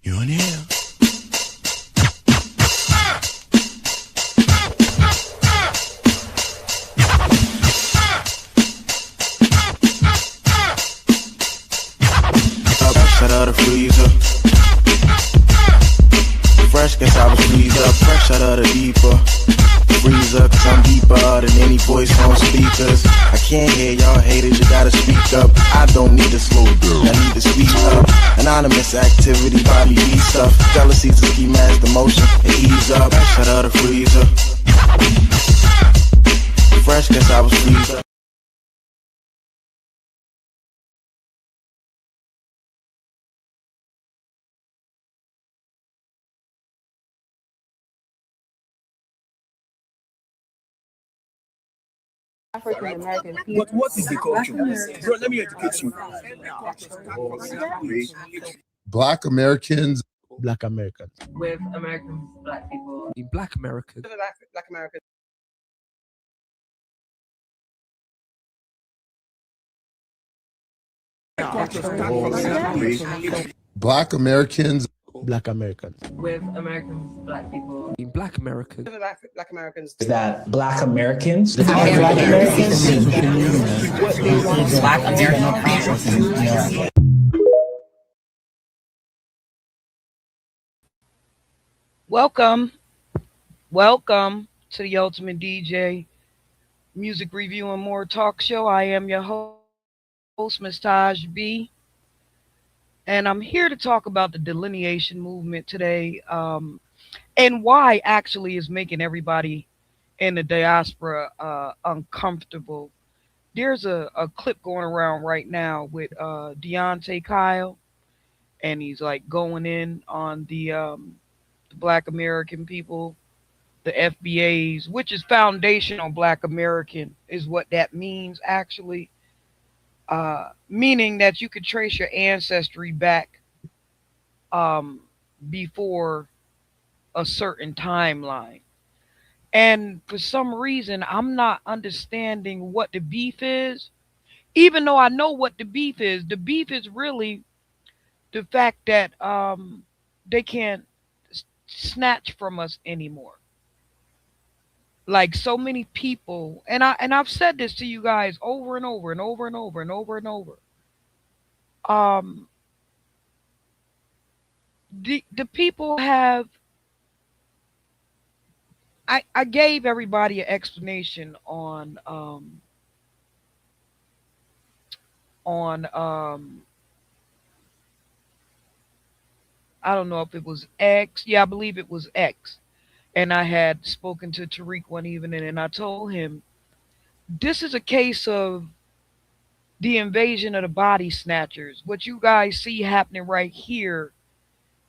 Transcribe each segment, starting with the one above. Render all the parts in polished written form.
You're in here. Fresh out of the freezer. Fresh, guess I was freezed up. Fresh out of the deeper freezer, cause I'm deeper than any voice on speakers. I can't hear y'all haters, you gotta speak up. I don't need to slow down, I need to speak up. Anonymous activity, body beat stuff. Jealousy's a ski mask, the motion, and ease up. Fresh out of the freezer. Fresh, guess I was freezed up. African American people. But what is the culture? Bro, let me educate you. Black Americans. Black Americans. With American black people. In Black Americans. Black Americans. Black Americans. Black Americans. With American black people. In Black Americans. Black Americans. Is that Black Americans? Black Americans. Black Americans. Welcome to the Ultimate DJ Music Review and More Talk Show. I am your host, Ms. Taj B. And I'm here to talk about the delineation movement today, and why actually is making everybody in the diaspora uncomfortable. There's a clip going around right now with Deontay Kyle, and he's like going in on the Black American people, the FBAs, which is foundational Black American, is what that means actually. Meaning that you could trace your ancestry back before a certain timeline. And for some reason, I'm not understanding what the beef is, even though I know what the beef is. The beef is really the fact that they can't snatch from us anymore. Like so many people, and I've said this to you guys over and over and over and over and over and over. The people have. I gave everybody an explanation on I don't know if it was X. Yeah, I believe it was X. And I had spoken to Tariq one evening, and I told him, this is a case of the invasion of the body snatchers. What you guys see happening right here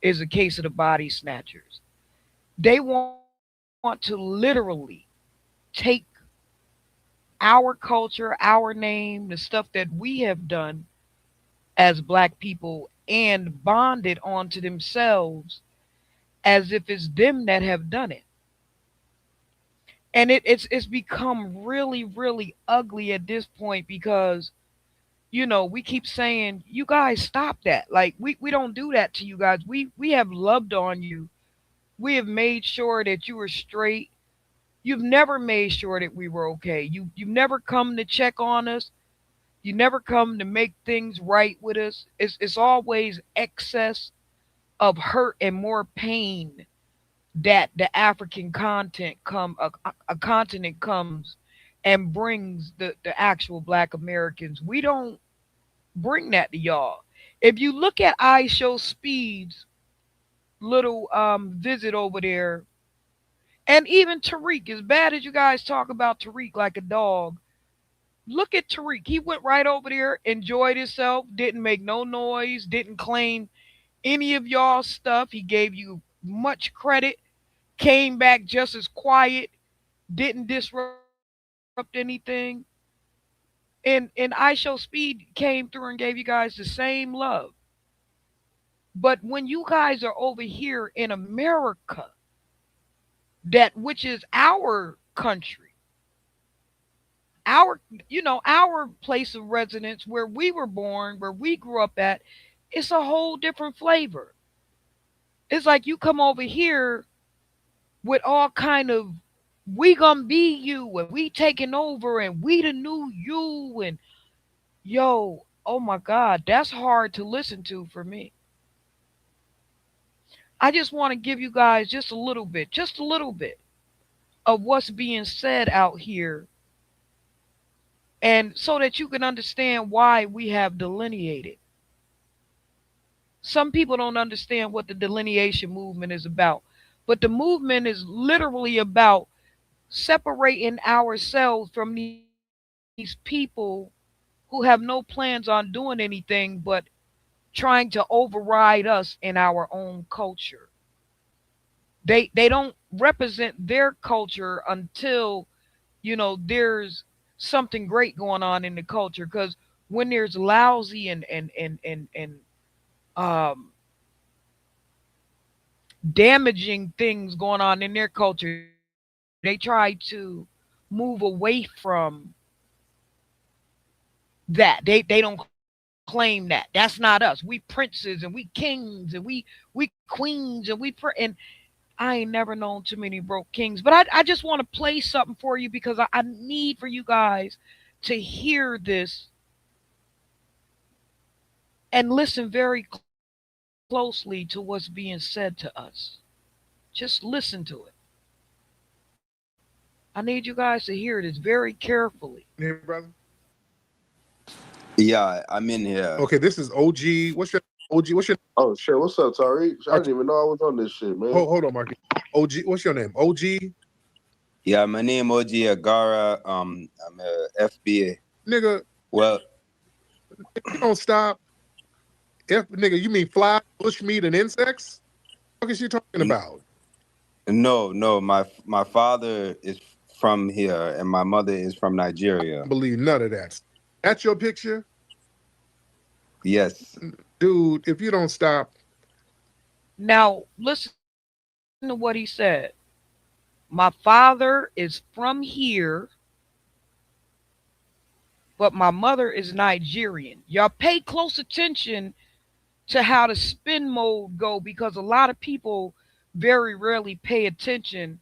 is a case of the body snatchers. They want to literally take our culture, our name, the stuff that we have done as Black people, and bond it onto themselves as if it's them that have done it. And it's become really, really ugly at this point because, you know, we keep saying, you guys stop that. Like we don't do that to you guys. We have loved on you. We have made sure that you were straight. You've never made sure that we were okay. You've never come to check on us. You never come to make things right with us. It's always excess of hurt and more pain that the African continent comes and brings the actual Black Americans. We don't bring that to y'all. If you look at I Show Speed's little visit over there, and even Tariq, as bad as you guys talk about Tariq like a dog, look at Tariq. He went right over there, enjoyed himself, didn't make no noise, didn't claim any of y'all stuff. He gave you much credit, came back just as quiet, didn't disrupt anything. And I Show Speed came through and gave you guys the same love. But when you guys are over here in America, that which is our country, our place of residence, where we were born, where we grew up at, it's a whole different flavor. It's like you come over here with all kind of we gonna be you and we taking over and we the new you and yo, oh my God, that's hard to listen to for me. I just want to give you guys just a little bit of what's being said out here, and so that you can understand why we have delineated. Some people don't understand what the delineation movement is about, but the movement is literally about separating ourselves from these people who have no plans on doing anything but trying to override us in our own culture. They don't represent their culture until there's something great going on in the culture, because when there's lousy and um damaging things going on in their culture, they try to move away from that. They don't claim that. That's not us. We princes and we kings and we queens and and I ain't never known too many broke kings. But I just want to play something for you because I need for you guys to hear this and listen very closely to what's being said to us. Just listen to it. I need you guys to hear this very carefully. Here, brother. Yeah, I'm in here. Okay, this is OG. What's your OG? What's your Oh shit, what's up, Tariq? I didn't even know I was on this shit, man. hold on, Marky. OG, what's your name? OG? Yeah, my name OG Agara. I'm a FBA. Nigga. Well, you don't stop. Nigga, you mean fly, bushmeat, and insects? What is you talking about? No. My father is from here and my mother is from Nigeria. I don't believe none of that. That's your picture? Yes. Dude, if you don't stop. Now, listen to what he said. My father is from here, but my mother is Nigerian. Y'all pay close attention to how the spin mode go, because a lot of people very rarely pay attention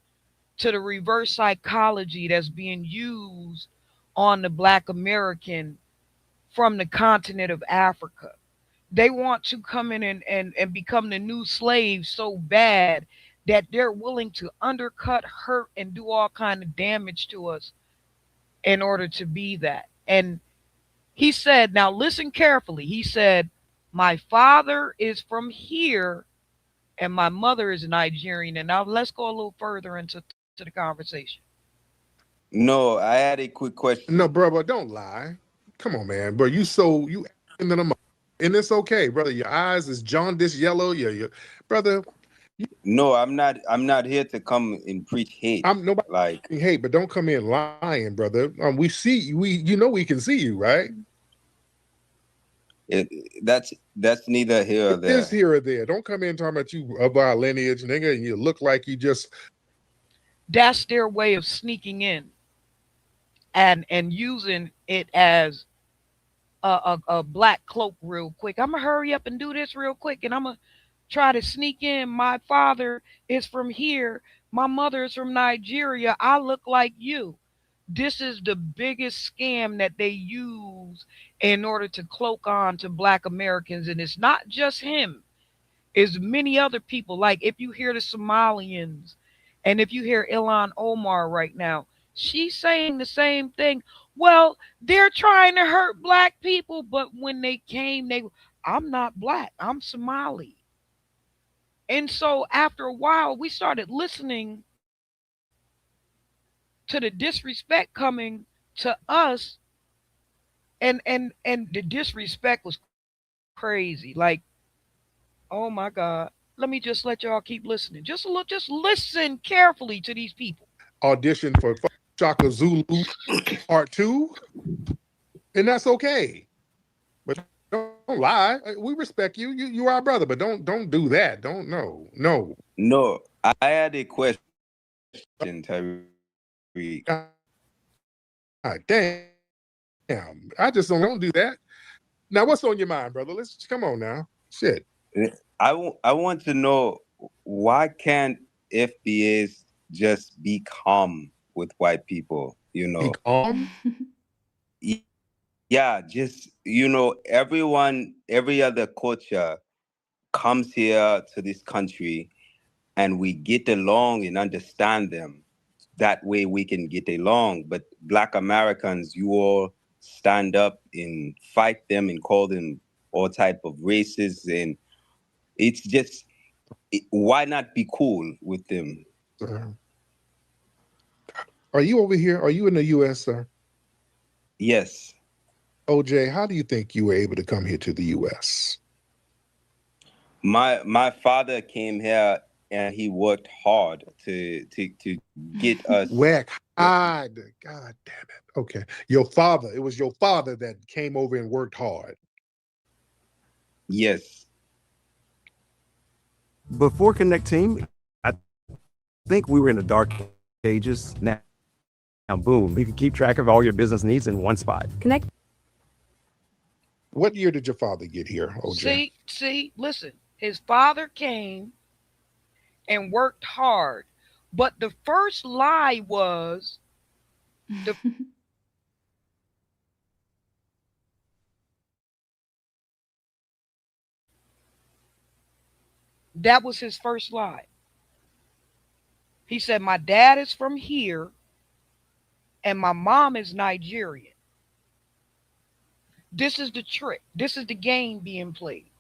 to the reverse psychology that's being used on the Black American from the continent of Africa. They want to come in and become the new slaves so bad that they're willing to undercut, hurt, and do all kind of damage to us in order to be that. And he said, now listen carefully. He said, my father is from here and my mother is Nigerian. And now let's go a little further into the conversation. No, I had a quick question. No, brother, don't lie. Come on, man, bro. You into them, and it's okay, brother. Your eyes is jaundiced yellow. Your brother. No, I'm not here to come and preach hate. I'm nobody like hate, but don't come in lying, brother. We see you. We can see you, right? That's neither here or there. It is here or there. Don't come in talking about you of our lineage, nigga, and you look like you just. That's their way of sneaking in and using it as a black cloak real quick. I'm gonna hurry up and do this real quick, and I'm gonna try to sneak in. My father is from here. My mother is from Nigeria. I look like you. This is the biggest scam that they use in order to cloak on to Black Americans. And it's not just him. It's many other people. Like if you hear the Somalians and if you hear Ilhan Omar right now, she's saying the same thing. Well, they're trying to hurt Black people. But when they came, I'm not Black. I'm Somali. And so after a while, we started listening to the disrespect coming to us, and the disrespect was crazy. Like, oh my God. Let me just let y'all keep listening. Just listen carefully to these people. Audition for Shaka Zulu Part 2, and that's okay. But don't lie. We respect you. You are our brother, but don't do that. No. I had a question, Terry. God damn. I just don't do that. Now, what's on your mind, brother? Let's come on now. Shit. I want to know why can't FBAs just be calm with white people? You Be know, calm. yeah, just everyone, every other culture comes here to this country, and we get along and understand them. That way we can get along. But Black Americans, you all stand up and fight them and call them all type of races, and it's just why not be cool with them? Are you over here? Are you in the U.S., sir? Yes. OJ, how do you think you were able to come here to the U.S.? My father came here and he worked hard to get us. Work hard. God damn it. Okay. Your father, it was your father that came over and worked hard. Yes. Before Connect Team, I think we were in the dark ages. Now boom, you can keep track of all your business needs in one spot. Connect. What year did your father get here, OJ? See, listen. His father came and worked hard, but the first lie was that was his first lie. He said, my dad is from here and my mom is Nigerian. This is the trick. This is the game being played.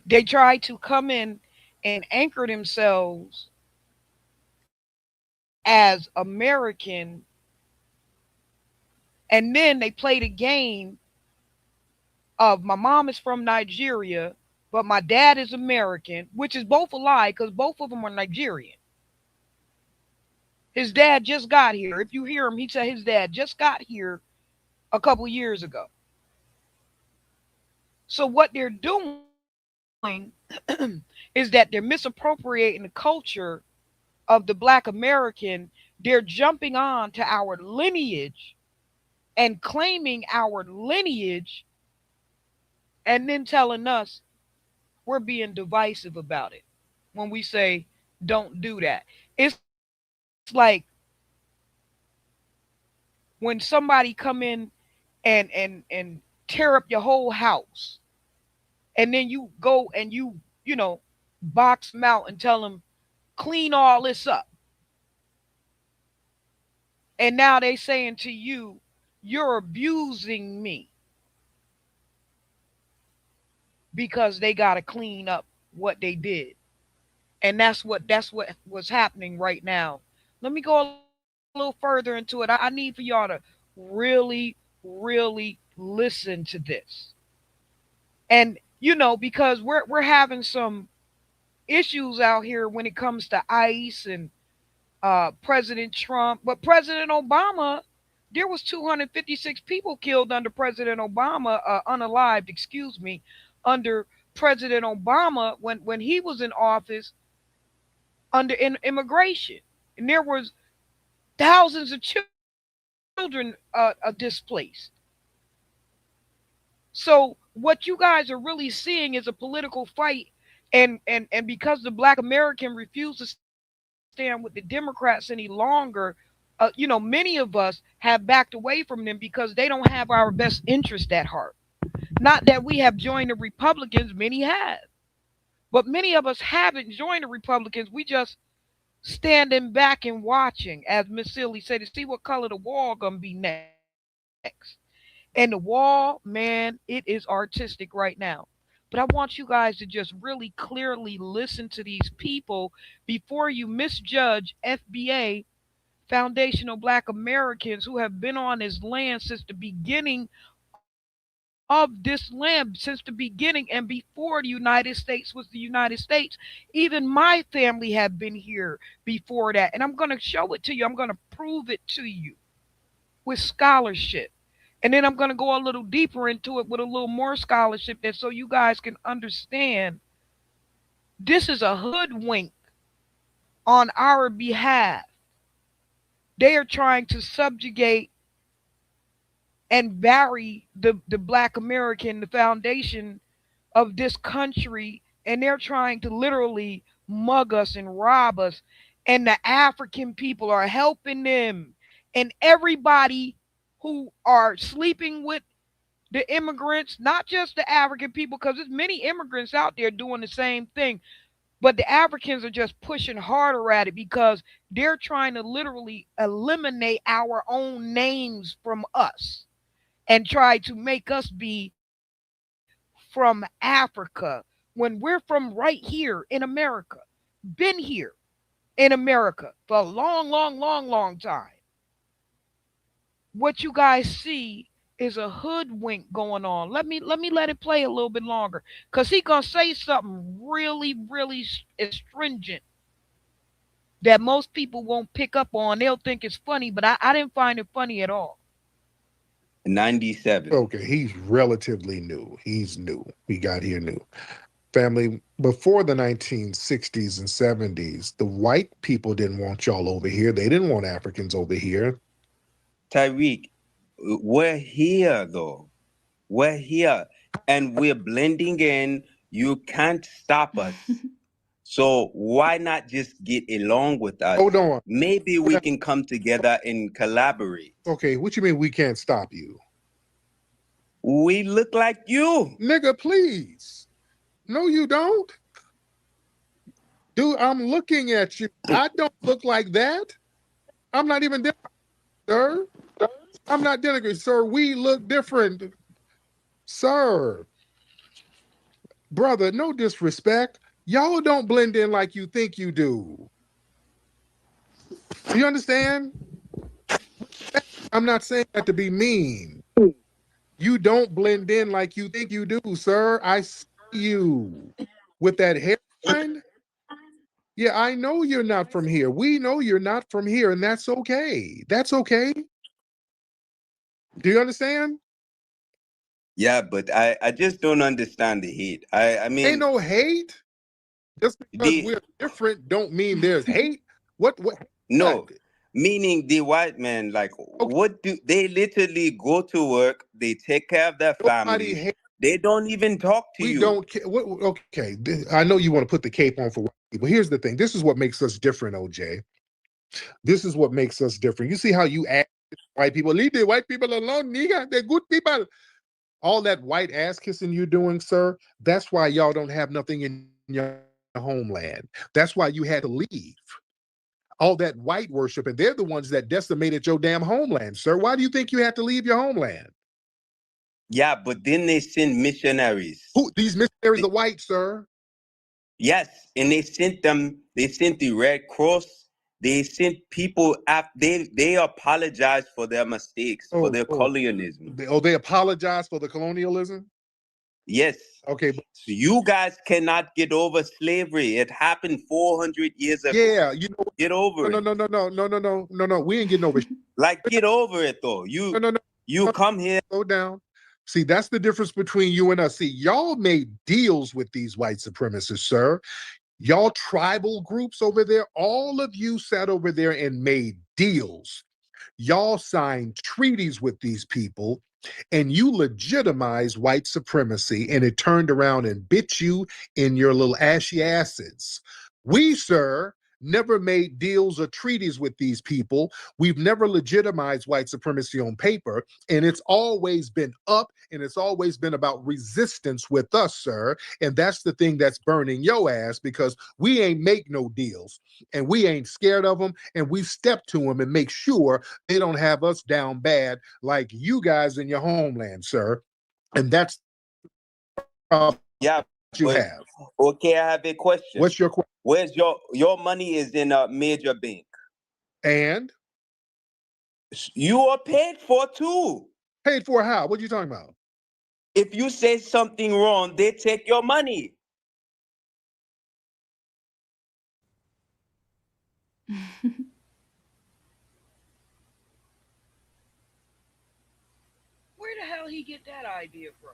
They try to come in and anchor themselves as American, and then they play the game of my mom is from Nigeria, but my dad is American, which is both a lie because both of them are Nigerian. His dad just got here. If you hear him, he said his dad just got here a couple years ago. So what they're doing is that they're misappropriating the culture of the Black American. They're jumping on to our lineage and claiming our lineage and then telling us we're being divisive about it when we say don't do that. It's like when somebody come in and tear up your whole house, and then you go and you box them out and tell them clean all this up, and now they saying to you, you're abusing me because they got to clean up what they did. And that's what was happening right now. Let me go a little further into it. I need for y'all to really, really listen to this. And because we're having some issues out here when it comes to ICE and President Trump, but President Obama, there was 256 people killed under President Obama, unalived, excuse me, under President Obama when he was in office under immigration, and there was thousands of children displaced. So what you guys are really seeing is a political fight, and because the Black American refuses to stand with the Democrats any longer, many of us have backed away from them because they don't have our best interest at heart. Not that we have joined the Republicans, many have. But many of us haven't joined the Republicans. We just standing back and watching, as Miss Silly said, to see what color the wall gonna be next. And the wall, man, it is artistic right now. But I want you guys to just really clearly listen to these people before you misjudge FBA, Foundational Black Americans, who have been on this land since the beginning of this land, since the beginning, and before the United States was the United States. Even my family have been here before that. And I'm going to show it to you. I'm going to prove it to you with scholarship. And then I'm going to go a little deeper into it with a little more scholarship, that so you guys can understand this is a hoodwink on our behalf. They are trying to subjugate and bury the Black American, the foundation of this country and they're trying to literally mug us and rob us. And the African people are helping them. And everybody who are sleeping with the immigrants, not just the African people, because there's many immigrants out there doing the same thing. But the Africans are just pushing harder at it because they're trying to literally eliminate our own names from us and try to make us be from Africa when we're from right here in America. Been here in America for a long, long, long, long time. What you guys see is a hoodwink going on. Let it play a little bit longer, cause he gonna say something really, really astringent that most people won't pick up on. They'll think it's funny, but I didn't find it funny at all. 97. Okay, he's relatively new. He's new. He got here new. Family, before the 1960s and 70s, the white people didn't want y'all over here. They didn't want Africans over here. Tyreek, we're here though. We're here and we're blending in. You can't stop us. So why not just get along with us? Hold on. Maybe we can come together and collaborate. Okay, what you mean we can't stop you? We look like you. Nigga, please. No, you don't. Dude, I'm looking at you. I don't look like that. I'm not even different, sir. I'm not different, sir. We look different. Sir. Brother, no disrespect. Y'all don't blend in like you think you do. You understand? I'm not saying that to be mean. You don't blend in like you think you do, sir. I see you with that hairline. Yeah, I know you're not from here. We know you're not from here, and that's okay. That's okay. Do you understand? Yeah, but I just don't understand the hate. I mean, ain't no hate. Just because we're different don't mean there's hate. What? No, meaning the white man, like, what do they literally go to work? They take care of their family. They don't even talk to you. We don't care. Okay, I know you want to put the cape on for white people. Here's the thing. This is what makes us different, OJ. This is what makes us different. You see how you act white people? Leave the white people alone, nigga. They're good people. All that white ass kissing you're doing, sir, that's why y'all don't have nothing in your homeland. That's why you had to leave. All that white worship, and they're the ones that decimated your damn homeland, sir. Why do you think you had to leave your homeland? Yeah, but then they send missionaries. Who? These missionaries are white, sir. Yes, and they sent the Red Cross. They sent people after they apologized for their mistakes, for their colonialism. They apologized for the colonialism? Yes. Okay. So you guys cannot get over slavery. It happened 400 years ago. Yeah, you know. Get over it. No. We ain't getting over it. Like, get over it though. You come here. Slow down. See, that's the difference between you and us. See, y'all made deals with these white supremacists, sir. Y'all tribal groups over there, all of you sat over there and made deals. Y'all signed treaties with these people, and you legitimized white supremacy, and it turned around and bit you in your little ashy acids. We, sir, never made deals or treaties with these people. We've never legitimized white supremacy on paper, and it's always been up, and it's always been about resistance with us, sir. And that's the thing that's burning your ass, because we ain't make no deals, and we ain't scared of them, and we step to them and make sure they don't have us down bad like you guys in your homeland, sir. And that's yeah. You have. Okay, I have a question. What's your question? Where's your money is in a major bank? And? You are paid for too. Paid for how? What are you talking about? If you say something wrong, they take your money. Where the hell he get that idea from?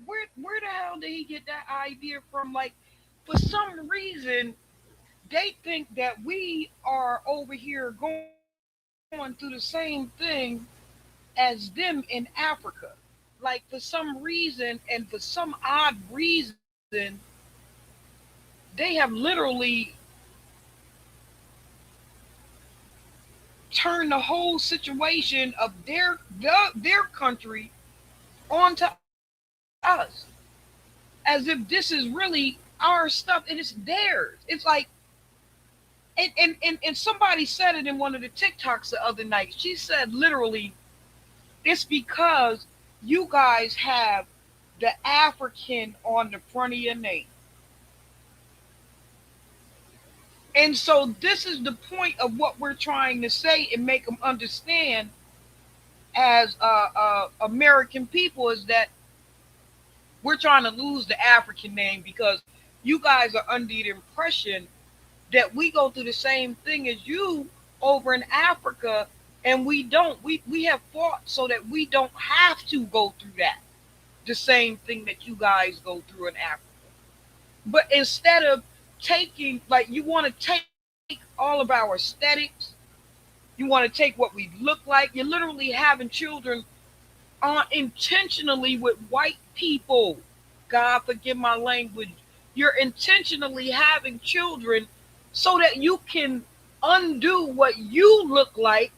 Where the hell did he get that idea from? Like, for some reason, they think that we are over here going through the same thing as them in Africa. like for some reason and for some odd reason, they have literally turned the whole situation of their country onto us, as if this is really our stuff and it's theirs. It's like, and somebody said it in one of the TikToks the other night. She said literally, it's because you guys have the African on the front of your name. And so this is the point of what we're trying to say and make them understand as American people, is that we're trying to lose the African name because you guys are under the impression that we go through the same thing as you over in Africa, and we don't. We have fought so that we don't have to go through that, the same thing that you guys go through in Africa. But instead of taking, like, you want to take all of our aesthetics, you want to take what we look like. You're literally having children intentionally with white people. God forgive my language. You're intentionally having children so that you can undo what you look like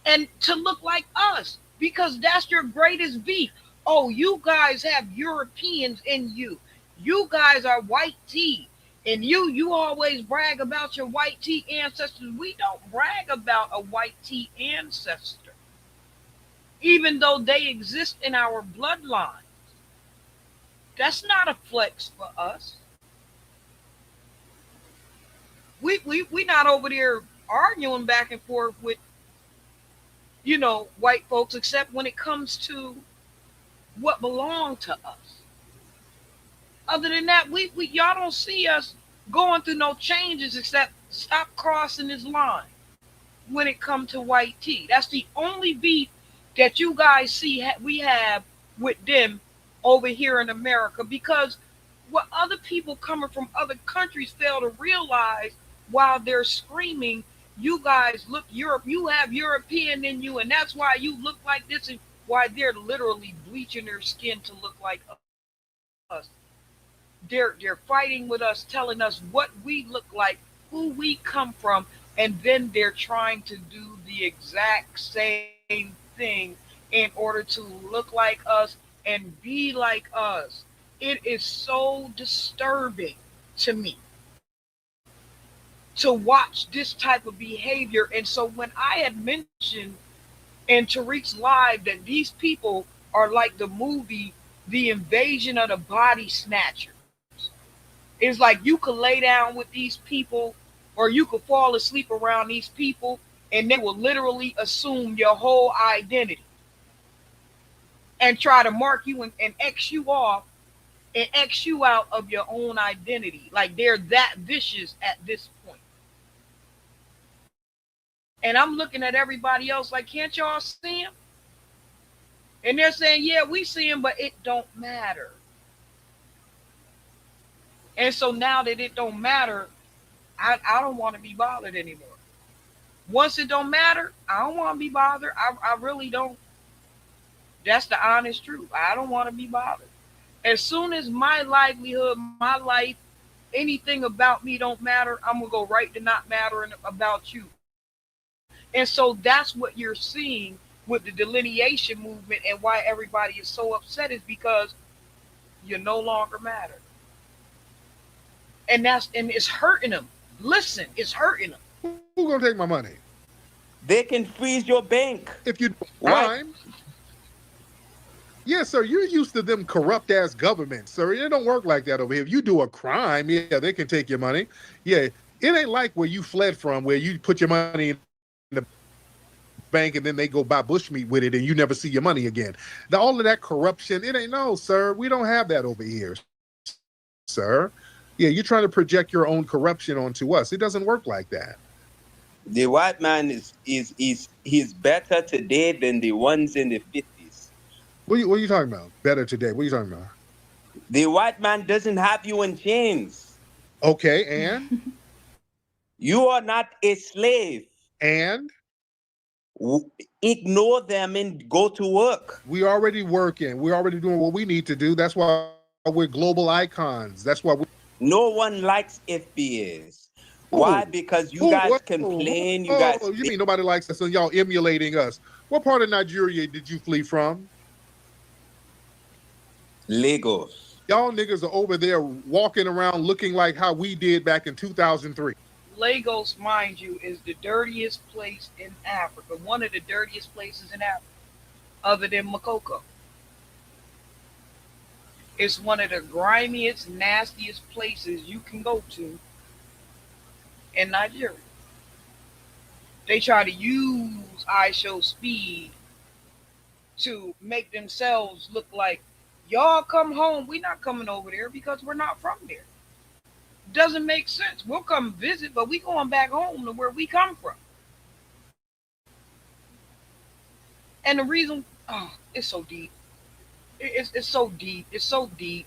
and to look like us, because that's your greatest beef. Oh, you guys have Europeans in you. You guys are white tea. And you always brag about your white tea ancestors. We don't brag about a white tea ancestor, even though they exist in our bloodline. That's not a flex for us. We not over there arguing back and forth with, white folks, except when it comes to what belong to us. Other than that, we y'all don't see us going through no changes except stop crossing this line when it comes to white tea. That's the only beef that you guys see we have with them over here in America, because what other people coming from other countries fail to realize while they're screaming, you guys look Europe, you have European in you, and that's why you look like this, and why they're literally bleaching their skin to look like us. They're fighting with us, telling us what we look like, who we come from, and then they're trying to do the exact same thing in order to look like us and be like us. It is so disturbing to me to watch this type of behavior. And so when I had mentioned in Tariq's live that these people are like the movie The Invasion of the Body Snatchers, it's like you could lay down with these people or you could fall asleep around these people and they will literally assume your whole identity and try to mark you and X you off and X you out of your own identity. Like they're that vicious at this point. And I'm looking at everybody else like, can't y'all see him? And they're saying, yeah, we see him, but it don't matter. And so now that it don't matter, I don't want to be bothered anymore. Once it don't matter, I don't want to be bothered. I really don't. That's the honest truth. I don't want to be bothered. As soon as my livelihood, my life, anything about me don't matter, I'm going to go right to not mattering about you. And so that's what you're seeing with the delineation movement, and why everybody is so upset is because you no longer matter. And it's hurting them. Listen, it's hurting them. Who's gonna take my money? They can freeze your bank. If you do crime. Yes, sir. You're used to them corrupt ass governments, sir. It don't work like that over here. If you do a crime, yeah, they can take your money. Yeah, it ain't like where you fled from, where you put your money in the bank and then they go buy bushmeat with it and you never see your money again. All of that corruption, it ain't, no, sir. We don't have that over here, sir. Yeah, you're trying to project your own corruption onto us. It doesn't work like that. The white man he's better today than the ones in the 50s. What are you talking about? Better today? What are you talking about? The white man doesn't have you in chains. Okay, and? You are not a slave. And? Ignore them and go to work. We already working. We're already doing what we need to do. That's why we're global icons. That's why No one likes FBAs. Why? Because you guys complain. You guys. You mean nobody likes us and y'all emulating us? What part of Nigeria did you flee from? Lagos. Y'all niggas are over there walking around looking like how we did back in 2003. Lagos, mind you, is the dirtiest place in Africa. One of the dirtiest places in Africa, other than Makoko. It's one of the grimiest, nastiest places you can go to in Nigeria. They try to use I Show Speed to make themselves look like, y'all come home. We're not coming over there because we're not from there. Doesn't make sense. We'll come visit, but we going back home to where we come from. And the reason, it's so deep. It's so deep. It's so deep.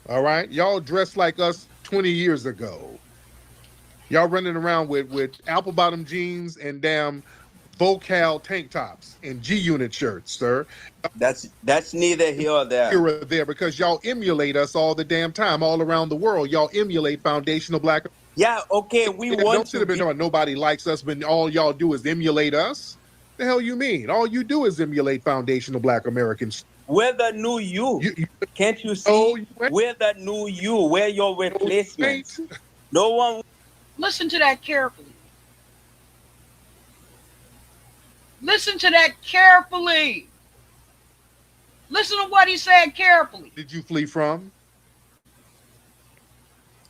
All right, y'all dressed like us 20 years ago. Y'all running around with apple bottom jeans and damn Vocal tank tops and G-Unit shirts, sir. That's neither here or there. Here or there, because y'all emulate us all the damn time, all around the world. Y'all emulate foundational black. Yeah, okay, we want to be knowing nobody likes us, but all y'all do is emulate us. The hell you mean? All you do is emulate foundational black Americans. We're the new you. Can't you see? We're the new you. We're your replacement. No one. Listen to that carefully. Listen to that carefully. Listen to what he said carefully. Did you flee from?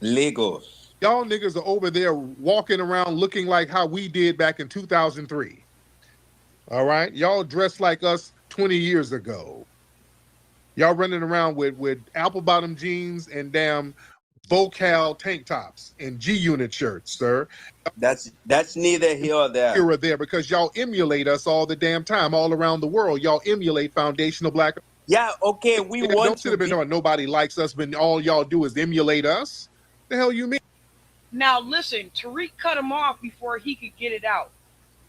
Lagos. Y'all niggas are over there walking around looking like how we did back in 2003. All right? Y'all dressed like us 20 years ago. Y'all running around with apple bottom jeans and damn Vocal tank tops and G-Unit shirts, sir. That's neither here or there. Here or there, because y'all emulate us all the damn time, all around the world. Y'all emulate foundational black. Yeah, okay, we want to be knowing nobody likes us, but all y'all do is emulate us. The hell you mean? Now listen, Tariq cut him off before he could get it out.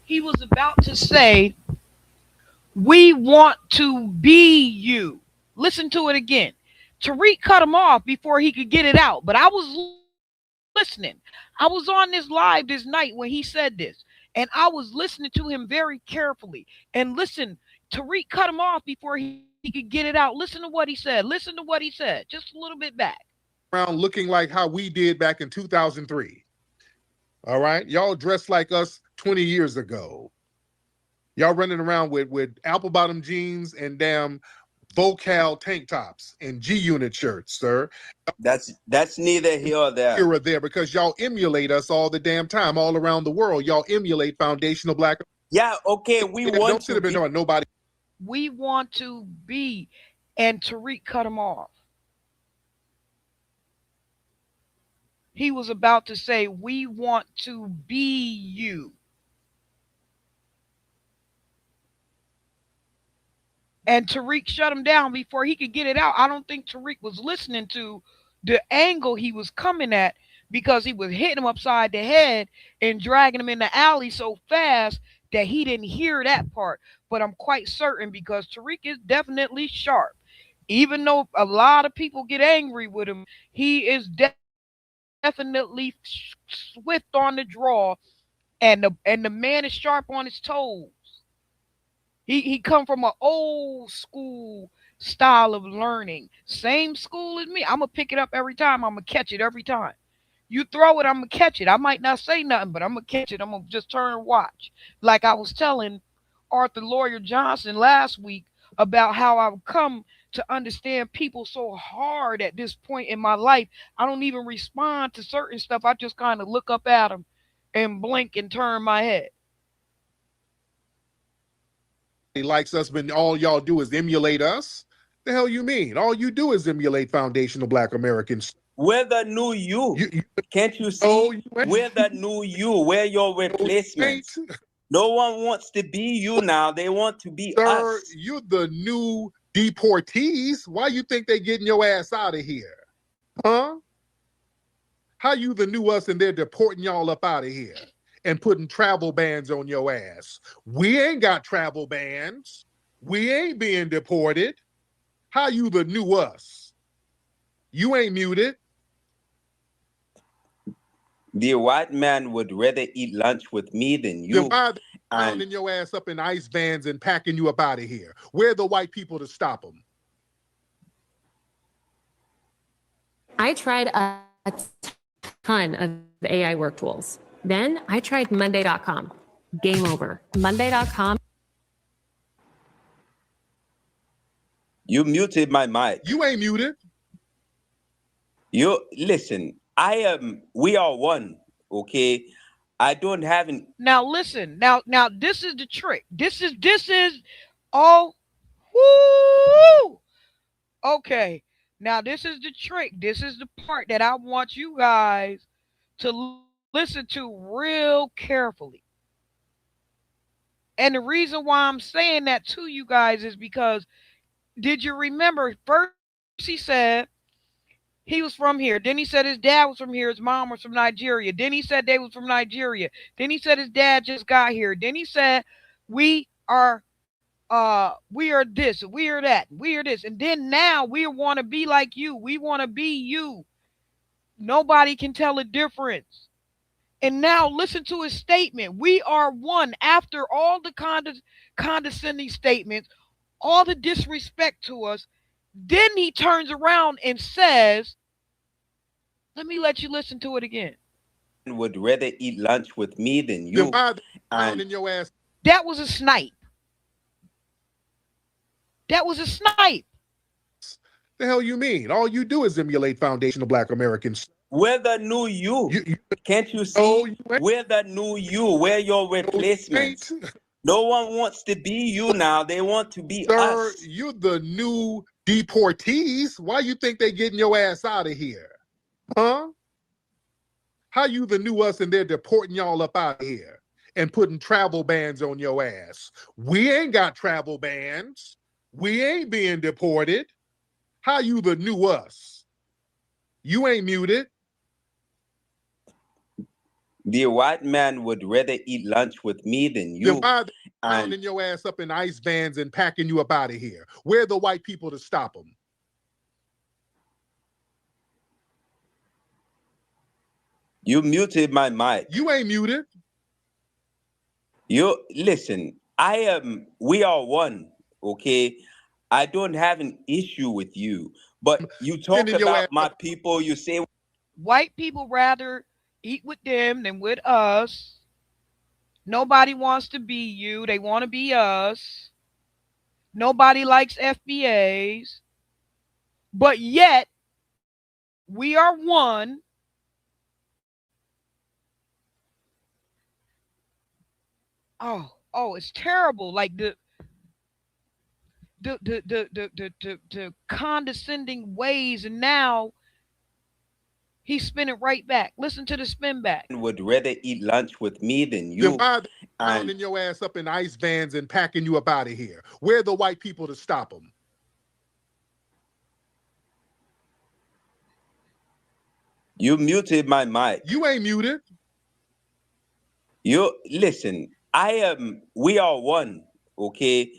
He was about to say, "We want to be you." Listen to it again. Tariq cut him off before he could get it out, but I was listening. I was on this live this night when he said this, and I was listening to him very carefully. And listen, Tariq cut him off before he could get it out. Listen to what he said. Listen to what he said. Just a little bit back. Around looking like how we did back in 2003. All right? Y'all dressed like us 20 years ago. Y'all running around with apple bottom jeans and damn Vocal tank tops and G-Unit shirts, sir. That's neither here or there. Here or there, because y'all emulate us all the damn time, all around the world. Y'all emulate foundational black. Yeah, okay, we want to be knowing nobody. We want to be, and Tariq cut him off. He was about to say, "We want to be you." And Tariq shut him down before he could get it out. I don't think Tariq was listening to the angle he was coming at, because he was hitting him upside the head and dragging him in the alley so fast that he didn't hear that part. But I'm quite certain, because Tariq is definitely sharp. Even though a lot of people get angry with him, he is definitely swift on the draw, and the man is sharp on his toes. He come from an old school style of learning. Same school as me. I'm going to pick it up every time. I'm going to catch it every time. You throw it, I'm going to catch it. I might not say nothing, but I'm going to catch it. I'm going to just turn and watch. Like I was telling Arthur Lawyer Johnson last week about how I've come to understand people so hard at this point in my life. I don't even respond to certain stuff. I just kind of look up at them and blink and turn my head. He likes us, but all y'all do is emulate us. The hell you mean? All you do is emulate foundational black Americans. We're the new you. Can't you see? We're the new you. We're your replacement. No one wants to be you now. They want to be Sir, us. you're the new deportees. Why you think they getting your ass out of here? Huh? How you the new us and they're deporting y'all up out of here? and putting travel bans on your ass. We ain't got travel bans. We ain't being deported. How you the new us? You ain't muted. The white man would rather eat lunch with me than you. Then why they rounding your ass up in ice vans and packing you up out of here? Where are the white people to stop them? I tried a ton of AI work tools. Then I tried Monday.com. Game over. Monday.com. You muted my mic. You ain't muted. You listen. We are one. Okay. I don't have an. Now listen. Now this is the trick. This is all. Woo! Okay. Now this is the trick. This is the part that I want you guys to listen to real carefully. And the reason why I'm saying that to you guys is because, did you remember first he said he was from here. Then he said his dad was from here. His mom was from Nigeria. Then he said they was from Nigeria. Then he said his dad just got here. Then he said we are this, we are that, we are this. And then now we want to be like you. We want to be you. Nobody can tell a difference. And now listen to his statement. We are one. After all the condescending statements, all the disrespect to us, then he turns around and says, let me let you listen to it again. Would rather eat lunch with me than you. Then why they rounding your ass? That was a snipe. That was a snipe. The hell you mean? All you do is emulate foundational Black Americans. We're the new you. Can't you see? Oh, we're the new you. We're your replacements. No one wants to be you now. They want to be Sir, us. you're the new deportees. Why you think they getting your ass out of here? Huh? How you the new us and they're deporting y'all up out of here and putting travel bans on your ass? We ain't got travel bans. We ain't being deported. How you the new us? You ain't muted. The white man would rather eat lunch with me than you. Then why they rounding your ass up in ice vans and packing you up out of here? Where are the white people to stop them? You muted my mic. You ain't muted. You listen. We are one. Okay. I don't have an issue with you, but you talk about my people. You say white people rather eat with them than with us. Nobody wants to be you. They want to be us. Nobody likes FBAs. But yet, we are one. Oh, it's terrible. Like the condescending ways, and now he's spinning right back. Listen to the spin back. Would rather eat lunch with me than you. Then why they rounding your ass up in ice vans and packing you up out of here? Where are the white people to stop them? You muted my mic. You ain't muted. You listen. We are one. Okay.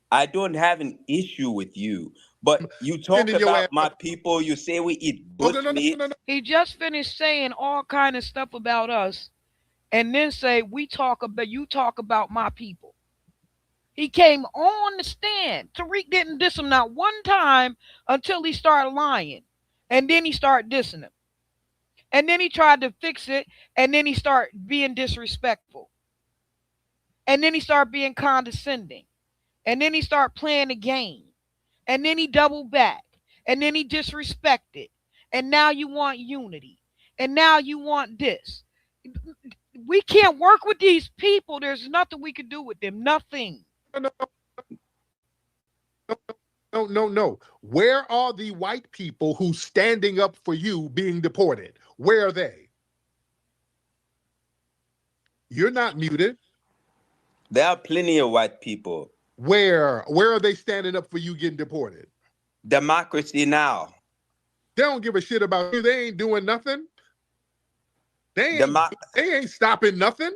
I don't have an issue with you, but you talk about my people. You say we eat bush meat. No. He just finished saying all kind of stuff about us, and then say you talk about my people. He came on the stand. Tariq didn't diss him not one time until he started lying, and then he started dissing him, and then he tried to fix it, and then he started being disrespectful, and then he started being condescending. And then he started playing the game. And then he doubled back. And then he disrespected. And now you want unity. And now you want this. We can't work with these people. There's nothing we can do with them. Nothing. No. Where are the white people who's standing up for you being deported? Where are they? You're not muted. There are plenty of white people. Where are they standing up for you getting deported? Democracy Now. They don't give a shit about you. They ain't doing nothing. They ain't stopping nothing.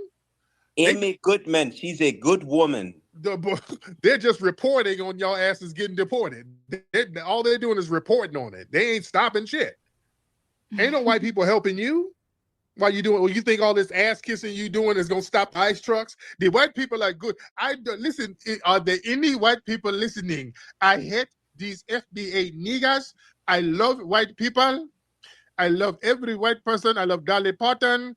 Amy Goodman, she's a good woman. They're just reporting on y'all asses getting deported. All they're doing is reporting on it. They ain't stopping shit. Ain't no white people helping you. Why you doing? Well, you think all this ass kissing you doing is gonna stop ICE trucks? The white people are good. Listen. Are there any white people listening? I hate these FBA niggas. I love white people. I love every white person. I love Dolly Parton,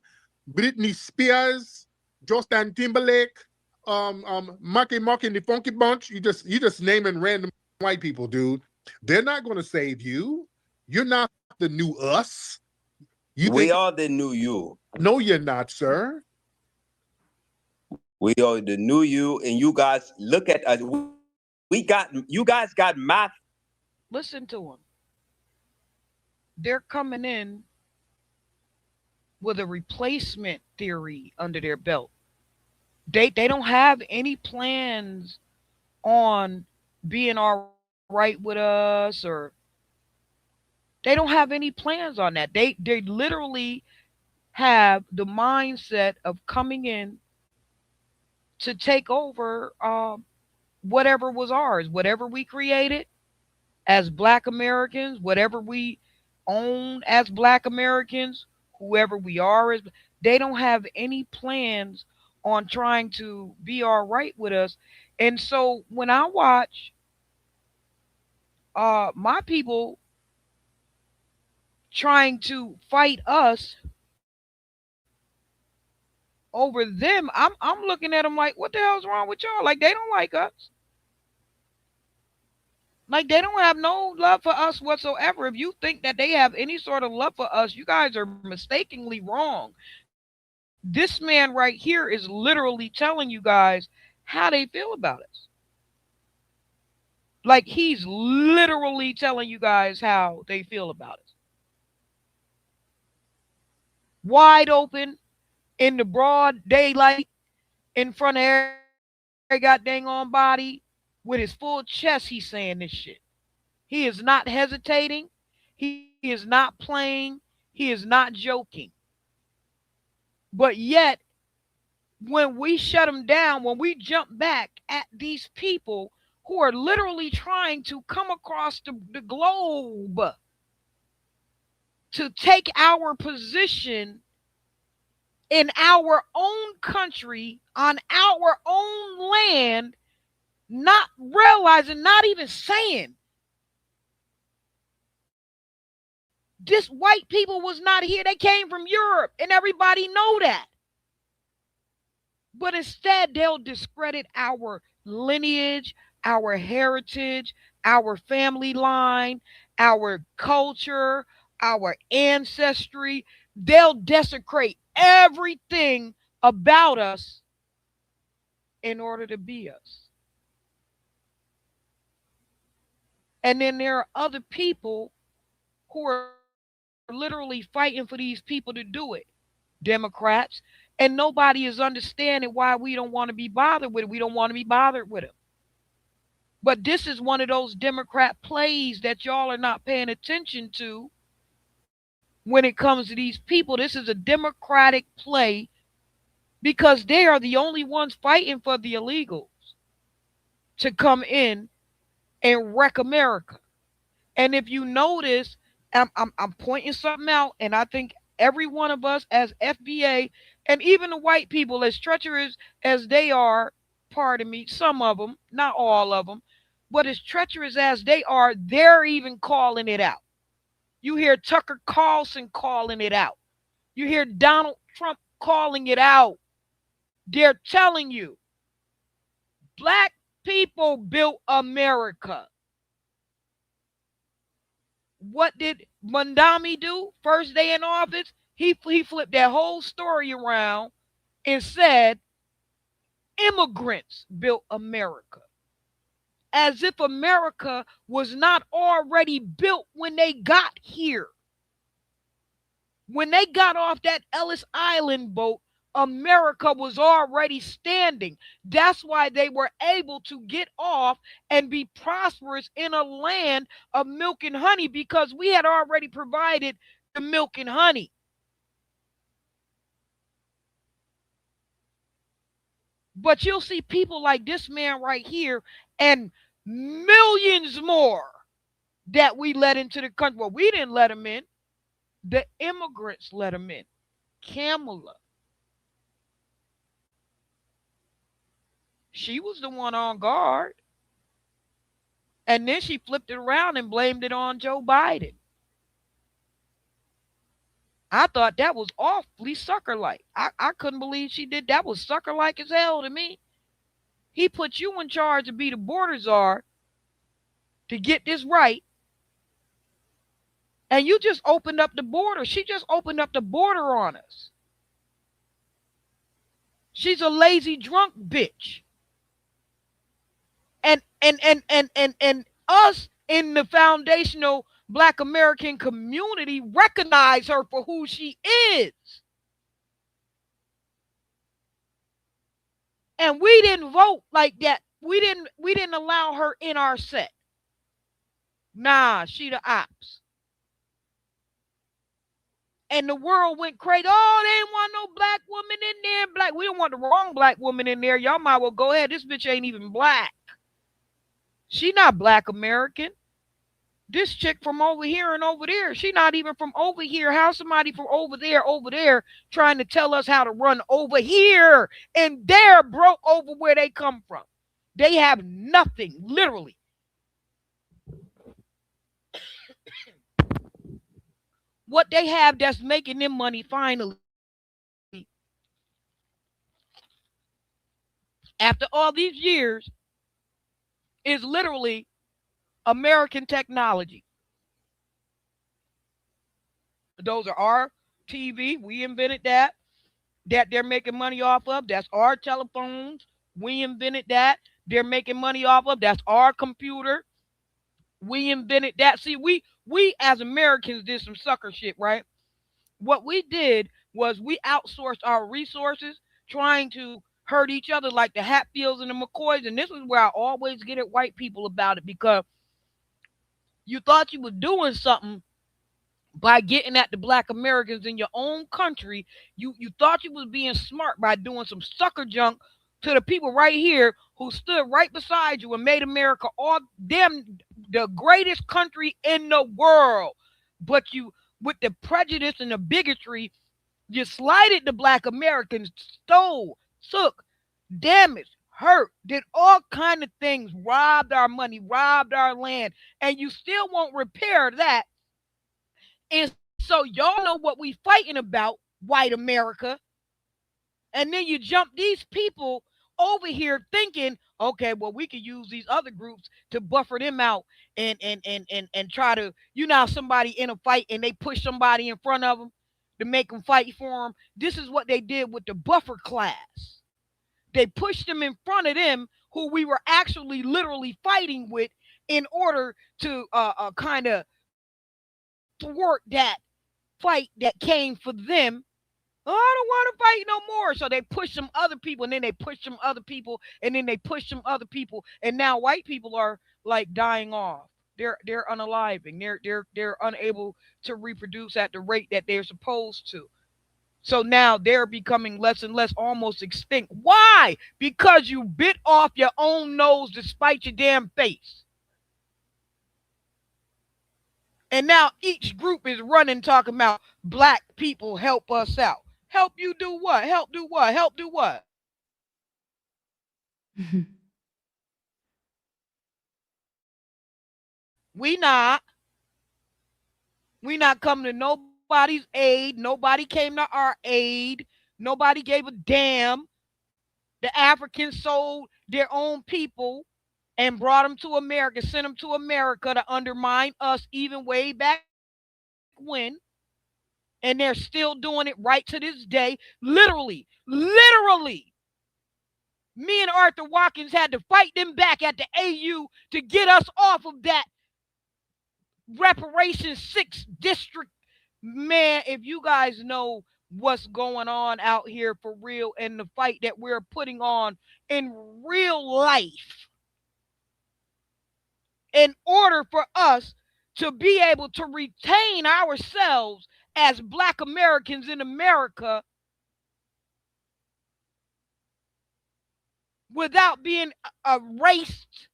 Britney Spears, Justin Timberlake, Marky Mark and the Funky Bunch. You just naming random white people, dude. They're not gonna save you. You're not the new us. We are the new you. No, you're not, sir. We are the new you, and you guys look at us. You guys got math. Listen to them. They're coming in with a replacement theory under their belt. They don't have any plans on being all right with us, or they don't have any plans on that. They literally have the mindset of coming in to take over whatever was ours, whatever we created as Black Americans, whatever we own as Black Americans, whoever we are as. They don't have any plans on trying to be all right with us. And so when I watch my people trying to fight us over them, I'm looking at them like, what the hell's wrong with y'all? Like, they don't like us. Like, they don't have no love for us whatsoever. If you think that they have any sort of love for us, you guys are mistakenly wrong. This man right here is literally telling you guys how they feel about us. Like, he's literally telling you guys how they feel about us. Wide open, in the broad daylight, in front of every goddamn on body, with his full chest, he's saying this shit. He is not hesitating. He is not playing. He is not joking. But yet, when we shut him down, when we jump back at these people who are literally trying to come across the globe to take our position in our own country, on our own land, not realizing, not even saying, this white people was not here. They came from Europe, and everybody know that. But instead, they'll discredit our lineage, our heritage, our family line, our culture, our ancestry. They'll desecrate everything about us in order to be us. And then there are other people who are literally fighting for these people to do it. Democrats. And nobody is understanding why we don't want to be bothered with it. We don't want to be bothered with it. But this is one of those Democrat plays that y'all are not paying attention to when it comes to these people. This is a Democratic play because they are the only ones fighting for the illegals to come in and wreck America. And if you notice, I'm pointing something out, and I think every one of us as FBA, and even the white people, as treacherous as they are, pardon me, some of them, not all of them, but as treacherous as they are, they're even calling it out. You hear Tucker Carlson calling it out. You hear Donald Trump calling it out. They're telling you, Black people built America. What did Mondami do first day in office? He flipped that whole story around and said, immigrants built America. As if America was not already built when they got here. When they got off that Ellis Island boat, America was already standing. That's why they were able to get off and be prosperous in a land of milk and honey, because we had already provided the milk and honey. But you'll see people like this man right here and millions more that we let into the country. Well, we didn't let them in. The immigrants let them in. Kamala, she was the one on guard. And then she flipped it around and blamed it on Joe Biden. I thought that was awfully sucker-like. I couldn't believe she did. That was sucker-like as hell to me. He put you in charge to be the border czar to get this right. And you just opened up the border. She just opened up the border on us. She's a lazy drunk bitch. And us in the foundational Black American community recognize her for who she is. And we didn't vote like that. We didn't allow her in our set. Nah, she the ops. And the world went crazy. Oh, they didn't want no black woman in there. We don't want the wrong black woman in there. Y'all might well go ahead. This bitch ain't even black. She not Black American. This chick from over here and over there, she not even from over here. How somebody from over there, trying to tell us how to run over here, and they're broke over where they come from. They have nothing, literally. What they have that's making them money finally, after all these years, is literally American technology. Those are our TV. We invented that they're making money off of. That's our telephones. We invented that. They're making money off of. That's our computer. We invented that. See, we as Americans did some sucker shit, right? What we did was we outsourced our resources, trying to hurt each other like the Hatfields and the McCoys. And this is where I always get at white people about it, because you thought you were doing something by getting at the Black Americans in your own country. You thought you was being smart by doing some sucker junk to the people right here who stood right beside you and made America all them the greatest country in the world. But you, with the prejudice and the bigotry, you slighted the Black Americans, stole, took, damaged, hurt, did all kind of things, robbed our money, robbed our land, and you still won't repair that. And so y'all know what we fighting about, white America. And then you jump these people over here thinking, okay, well, we could use these other groups to buffer them out and try to, somebody in a fight and they push somebody in front of them to make them fight for them. This is what they did with the buffer class. They pushed them in front of them who we were actually literally fighting with in order to kind of thwart that fight that came for them. Oh, I don't want to fight no more. So they push some other people, and then they push some other people, and then they push some other people, and now white people are like dying off. They're unaliving. They're unable to reproduce at the rate that they're supposed to. So now they're becoming less and less, almost extinct. Why? Because you bit off your own nose to spite your damn face. And now each group is running talking about black people help us out. Help you do what? Help do what? Help do what? We not coming to nobody's aid. Nobody came to our aid. Nobody gave a damn. The Africans sold their own people and brought them to America, sent them to America to undermine us even way back when. And they're still doing it right to this day. Literally. Me and Arthur Watkins had to fight them back at the AU to get us off of that Reparation 6 district. Man, if you guys know what's going on out here for real and the fight that we're putting on in real life, in order for us to be able to retain ourselves as Black Americans in America, without being erased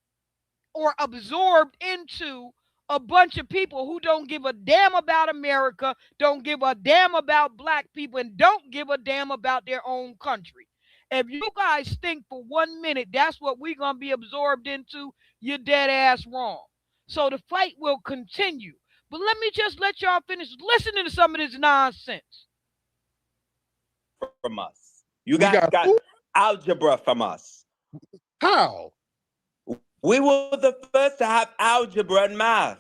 or absorbed into a bunch of people who don't give a damn about America, don't give a damn about black people, and don't give a damn about their own country. If you guys think for 1 minute that's what we're going to be absorbed into, you're dead ass wrong. So the fight will continue. But let me just let y'all finish listening to some of this nonsense. From us. You guys got algebra from us. How? We were the first to have algebra and math.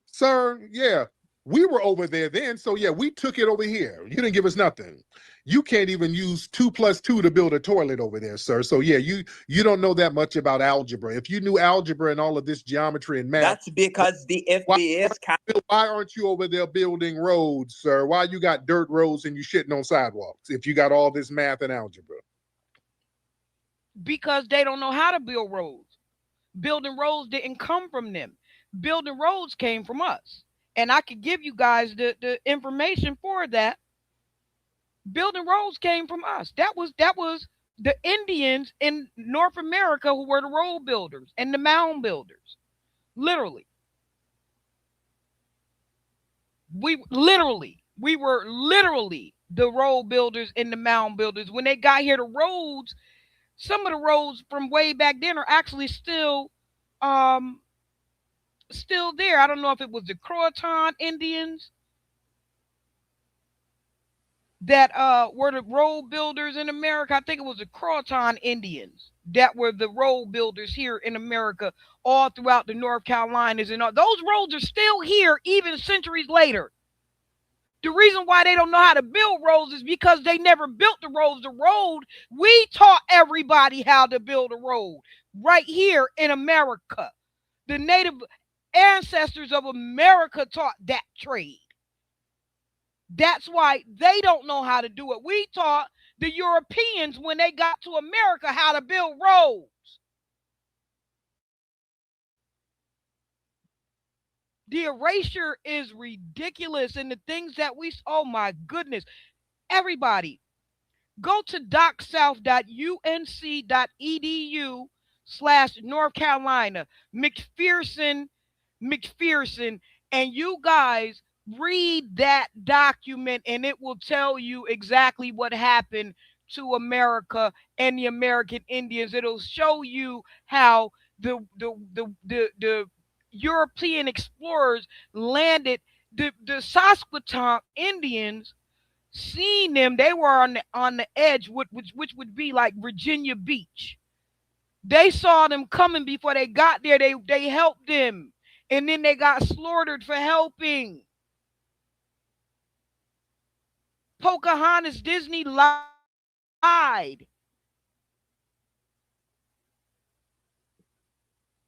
Sir, yeah. We were over there then, so yeah, we took it over here. You didn't give us nothing. You can't even use 2 + 2 to build a toilet over there, sir. So yeah, you don't know that much about algebra. If you knew algebra and all of this geometry and math, that's because the FBS. Why aren't you over there building roads, sir? Why you got dirt roads and you shitting on sidewalks if you got all this math and algebra? Because they don't know how to build roads. Building roads didn't come from them. Building roads came from us. And I could give you guys the information for that. Building roads came from us. That was the Indians in North America who were the road builders and the mound builders. Literally. We were literally the road builders and the mound builders. When they got here, the roads, some of the roads from way back then are actually still there. I don't know if it was the Croatan Indians that were the road builders in America. I think it was the Croatan Indians that were the road builders here in America, all throughout the North Carolinas and all. Those roads are still here even centuries later. The reason why they don't know how to build roads is because they never built the roads. The road, we taught everybody how to build a road right here in America. The native ancestors of America taught that trade. That's why they don't know how to do it. We taught the Europeans when they got to America how to build roads. The erasure is ridiculous. And the things that oh my goodness. Everybody, go to docsouth.unc.edu/North Carolina, McPherson, and you guys read that document and it will tell you exactly what happened to America and the American Indians. It'll show you how the European explorers landed. The Saskatoon Indians, seen them, they were on the edge, which would be like Virginia Beach. They saw them coming before they got there. They helped them, and then they got slaughtered for helping. Pocahontas, Disney lied.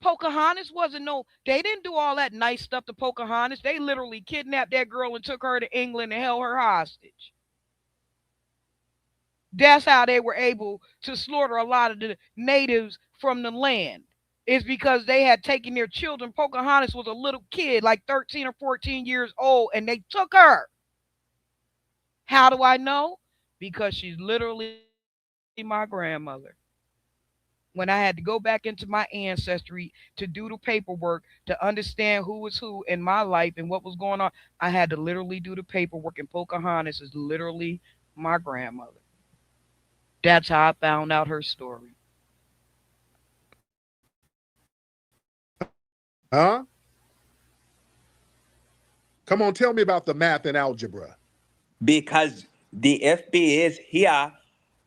Pocahontas wasn't they didn't do all that nice stuff to Pocahontas. They literally kidnapped that girl and took her to England and held her hostage. That's how they were able to slaughter a lot of the natives from the land. It's because they had taken their children. Pocahontas was a little kid, like 13 or 14 years old, and they took her. How do I know? Because she's literally my grandmother. When I had to go back into my ancestry to do the paperwork to understand who was who in my life and what was going on, I had to literally do the paperwork, and Pocahontas is literally my grandmother. That's how I found out her story. Huh? Come on, tell me about the math and algebra. Because the FBAs here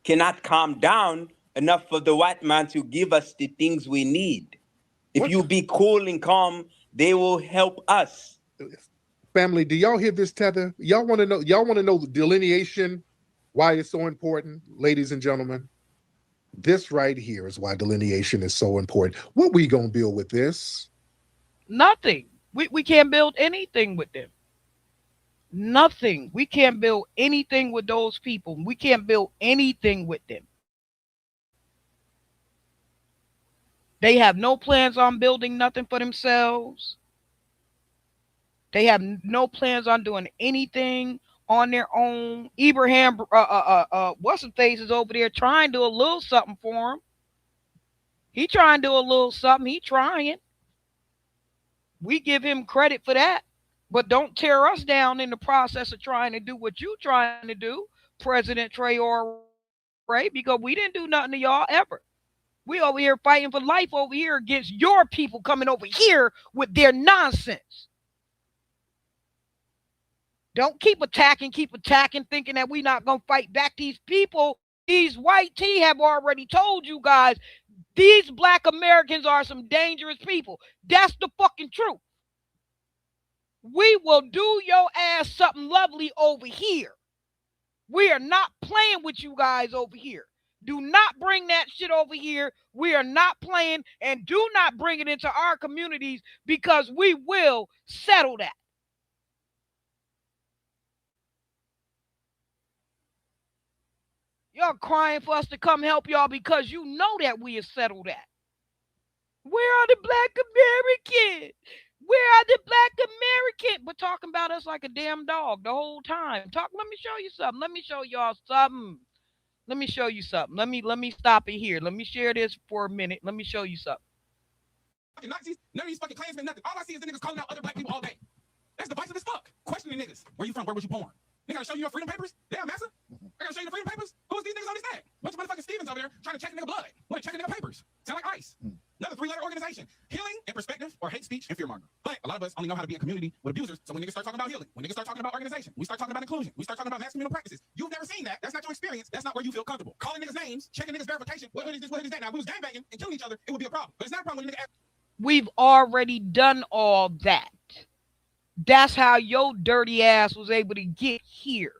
cannot calm down enough for the white man to give us the things we need. If you be cool and calm, they will help us. Family, do y'all hear this tether? Y'all want to know the delineation, why it's so important, ladies and gentlemen? This right here is why delineation is so important. What we gonna build with this? Nothing. We can't build anything with them. Nothing. We can't build anything with those people. We can't build anything with them. They have no plans on building nothing for themselves. They have no plans on doing anything on their own. Abraham, what's his face is over there trying to do a little something for him. He trying to do a little something. He trying. We give him credit for that. But don't tear us down in the process of trying to do what you trying to do, President Traore, because we didn't do nothing to y'all ever. We over here fighting for life over here against your people coming over here with their nonsense. Don't keep attacking, thinking that we not going to fight back. These people, these white tea have already told you guys, these black Americans are some dangerous people. That's the fucking truth. We will do your ass something lovely over here. We are not playing with you guys over here. Do not bring that shit over here. We are not playing, and do not bring it into our communities, because we will settle that. Y'all crying for us to come help y'all because you know that we have settled that. Where are the black Americans? Where are the black Americans? But talking about us like a damn dog the whole time. Let me show you something. Let me show y'all something. Let me show you something. Let me stop it here. Let me share this for a minute. Let me show you something. Nazis, none of these fucking Klansmen, nothing. All I see is the niggas calling out other black people all day. That's divisive as fuck. Questioning niggas. Where you from? Where was you born? They gotta show you your freedom papers? Damn, massa. I gotta show you the freedom papers? Who's these niggas on this tag? Bunch of motherfucking Stevens over there trying to check a nigga blood. Want to check a nigga papers? Sound like ICE. Another 3-letter organization. Healing and perspective, or hate speech and fearmonger. But a lot of us only know how to be in community with abusers. So when niggas start talking about healing, when niggas start talking about organization, we start talking about inclusion, we start talking about mass communal practices. You've never seen that. That's not your experience. That's not where you feel comfortable. Calling niggas names, checking niggas verification. What is this? What is that? Now, if we was gangbanging and killing each other, it would be a problem. But it's not a problem when nigga. We've already done all that. That's how your dirty ass was able to get here.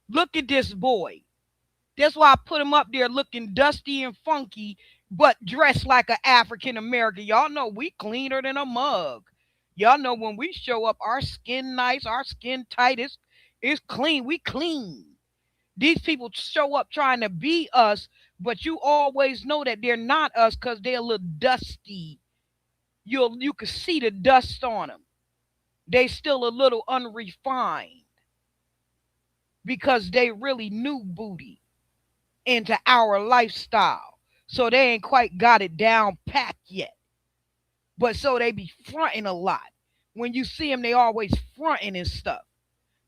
Look at this boy. That's why I put him up there looking dusty and funky, but dressed like an African American. Y'all know we cleaner than a mug. Y'all know when we show up, our skin nice, our skin tight, it's clean. We clean. These people show up trying to be us, but you always know that they're not us because they're a little dusty. You can see the dust on them. They still a little unrefined because they really new booty into our lifestyle. So they ain't quite got it down packed yet. But so they be fronting a lot. When you see them, they always fronting and stuff.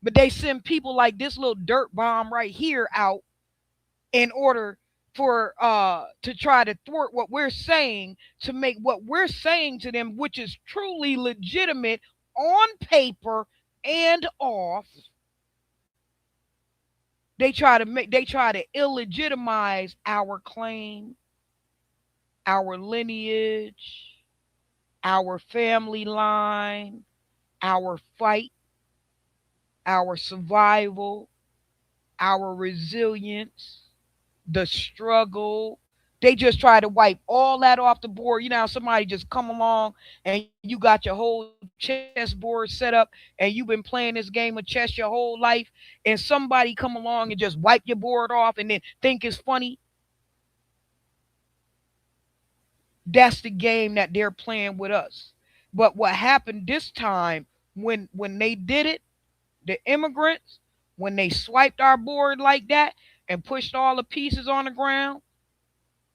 But they send people like this little dirt bomb right here out in order for to try to thwart what we're saying, to make what we're saying to them, which is truly legitimate on paper and off. They try to illegitimize our claim, our lineage, our family line, our fight, our survival, our resilience, the struggle. They just try to wipe all that off the board. You know, somebody just come along and you got your whole chessboard set up and you've been playing this game of chess your whole life, and somebody come along and just wipe your board off and then think it's funny. That's the game that they're playing with us. But what happened this time when they did it, the immigrants, when they swiped our board like that and pushed all the pieces on the ground,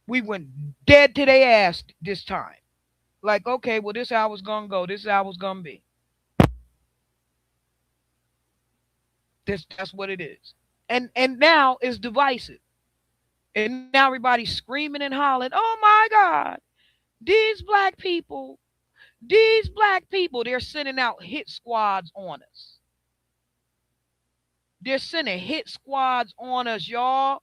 we went dead to their ass this time. Like, okay, well, this is how it's going to go. This is how it's going to be. That's what it is. And now it's divisive. And now everybody's screaming and hollering, oh, my God, these black people, they're sending out hit squads on us. They're sending hit squads on us, y'all.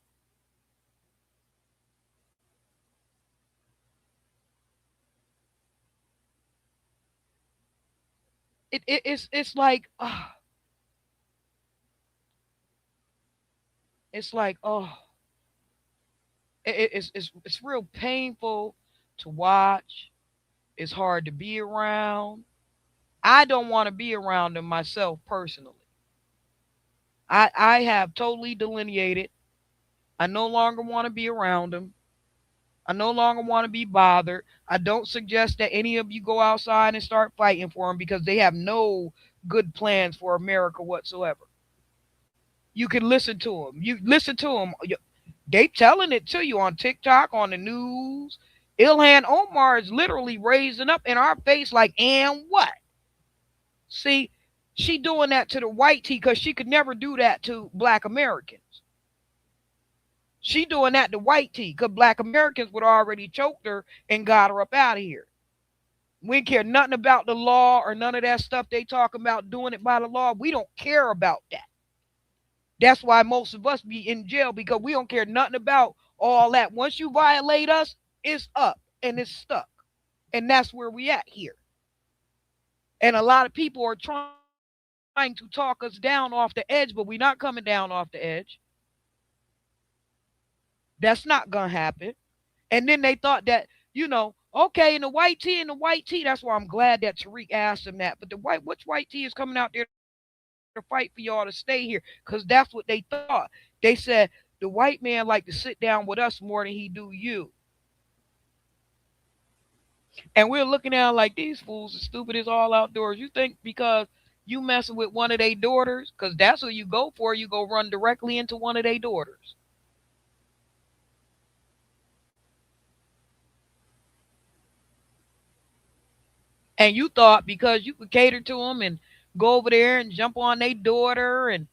It's like, it's real painful to watch. It's hard to be around. I don't want to be around them myself personally. I have totally delineated. I no longer want to be around them. I no longer want to be bothered. I don't suggest that any of you go outside and start fighting for them, because they have no good plans for America whatsoever. You can listen to them. You listen to them. They telling it to you on TikTok, on the news. Ilhan Omar is literally raising up in our face like, and what? See, she doing that to the white tee because she could never do that to black Americans. She doing that to white tee because black Americans would already choked her and got her up out of here. We care nothing about the law or none of that stuff they talking about doing it by the law. We don't care about that. That's why most of us be in jail, because we don't care nothing about all that. Once you violate us, it's up and it's stuck. And that's where we at here. And a lot of people are trying to talk us down off the edge, but we're not coming down off the edge. That's not going to happen. And then they thought that, okay, in the white tee, that's why I'm glad that Tariq asked him that. But which white tee is coming out there to fight for y'all to stay here? Because that's what they thought. They said the white man like to sit down with us more than he do you. And we're looking at like, these fools are stupid as all outdoors. You think because you messing with one of their daughters, because that's who you go for, you go run directly into one of their daughters. And you thought because you could cater to them and go over there and jump on their daughter and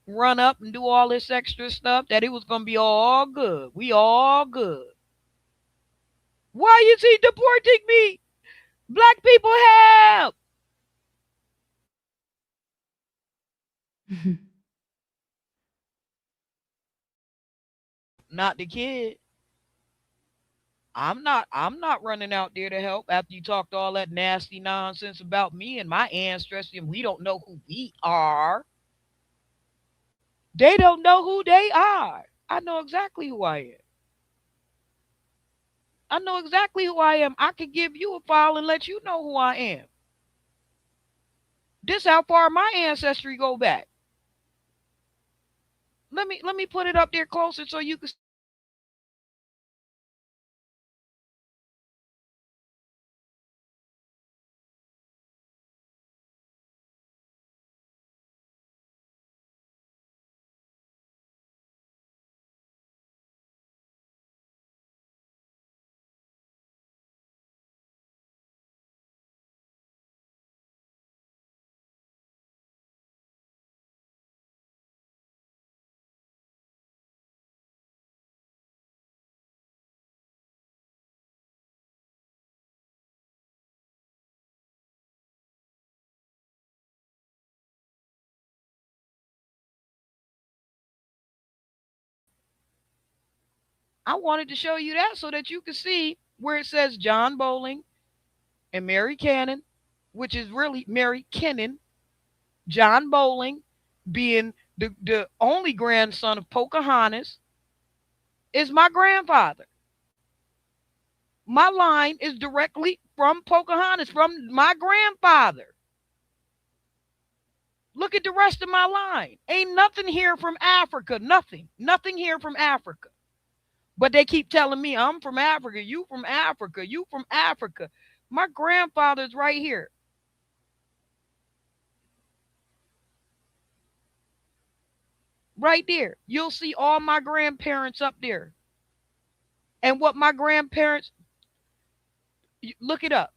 run up and do all this extra stuff, that it was going to be all good. We all good. Why is he deporting me? Black people help! Not the kid. I'm not running out there to help after you talked all that nasty nonsense about me and my ancestry, and we don't know who we are. They don't know who they are. I know exactly who I am. I know exactly who I am. I could give you a file and let you know who I am. This how far my ancestry go back. Let me put it up there closer so you can. I wanted to show you that so that you can see where it says John Bowling and Mary Cannon, which is really Mary Kennan. John Bowling, being the only grandson of Pocahontas, is my grandfather. My line is directly from Pocahontas, from my grandfather. Look at the rest of my line. Ain't nothing here from Africa. Nothing. Nothing here from Africa. But they keep telling me, I'm from Africa, you from Africa, you from Africa. My grandfather's right here. Right there. You'll see all my grandparents up there. And what my grandparents, look it up.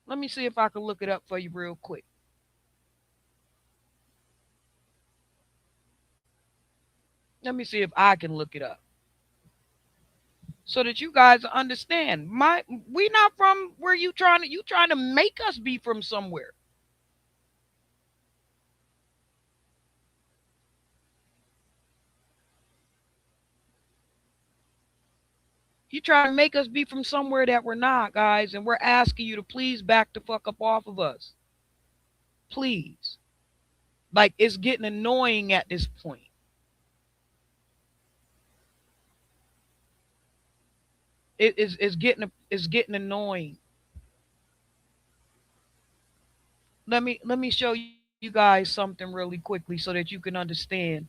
Let me see if I can look it up for you real quick. Let me see if I can look it up, so that you guys understand. We not from where you trying to make us be from somewhere. You trying to make us be from somewhere that we're not, guys, and we're asking you to please back the fuck up off of us. Please. Like, it's getting annoying at this point. It's getting annoying. Let me show you guys something really quickly so that you can understand.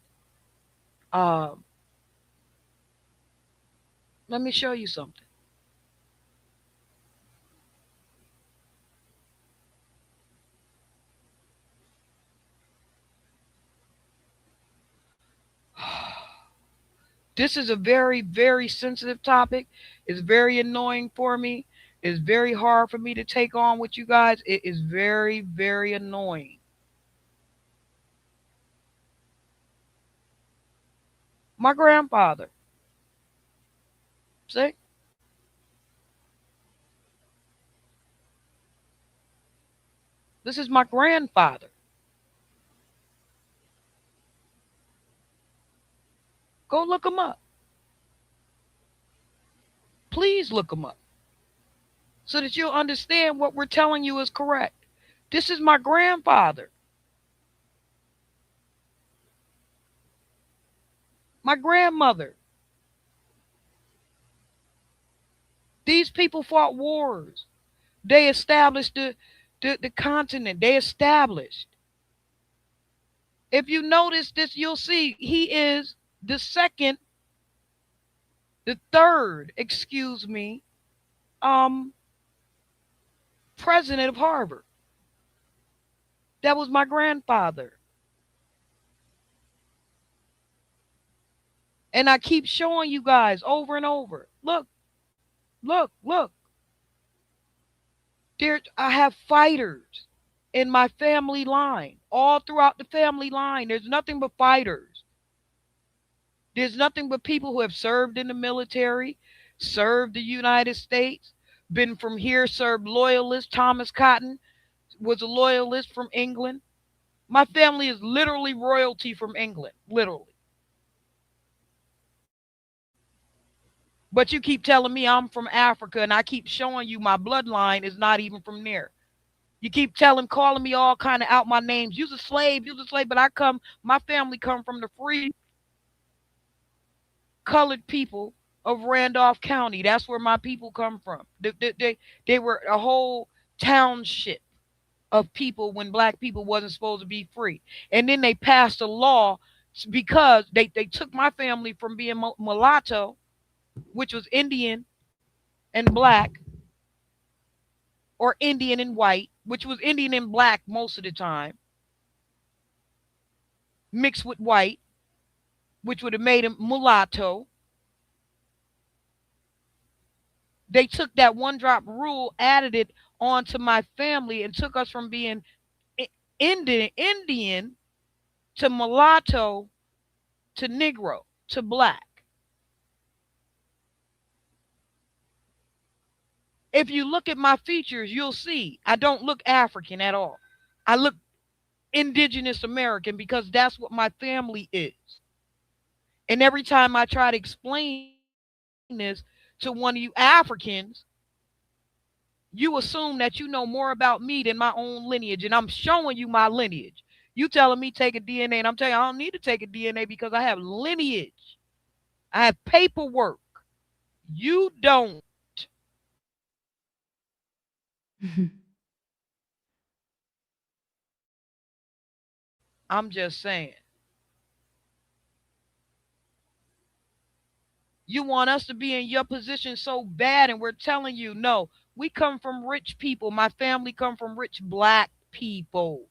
Let me show you something. This is a very, very sensitive topic. It's very annoying for me. It's very hard for me to take on with you guys. It is very, very annoying. My grandfather. See? This is my grandfather. Go look him up. Please look him up so that you'll understand what we're telling you is correct. This is my grandfather. My grandmother. These people fought wars. They established the continent. They established. If you notice this, you'll see he is the third, president of Harvard. That was my grandfather. And I keep showing you guys over and over. Look. I have fighters in my family line. All throughout the family line, there's nothing but fighters. There's nothing but people who have served in the military, served the United States, been from here, served loyalists. Thomas Cotton was a loyalist from England. My family is literally royalty from England, literally. But you keep telling me I'm from Africa, and I keep showing you my bloodline is not even from there. You keep calling me all kind of out my names. You're a slave, but my family come from the free colored people of Randolph County. That's where my people come from. They were a whole township of people when black people wasn't supposed to be free. And then they passed a law because they took my family from being mulatto, which was Indian and black, or Indian and white, which was Indian and black most of the time, mixed with white, which would have made him mulatto. They took that one drop rule, added it onto my family, and took us from being Indian to mulatto to Negro to black. If you look at my features, you'll see I don't look African at all. I look indigenous American because that's what my family is. And every time I try to explain this to one of you Africans, you assume that you know more about me than my own lineage. And I'm showing you my lineage. You telling me take a DNA, and I'm telling you I don't need to take a DNA because I have lineage. I have paperwork. You don't. I'm just saying. You want us to be in your position so bad, and we're telling you, no, we come from rich people. My family come from rich black people.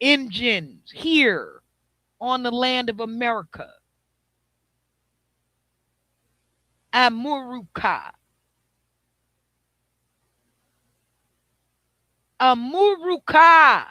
Indians here on the land of America. Amuruka. Amuruka.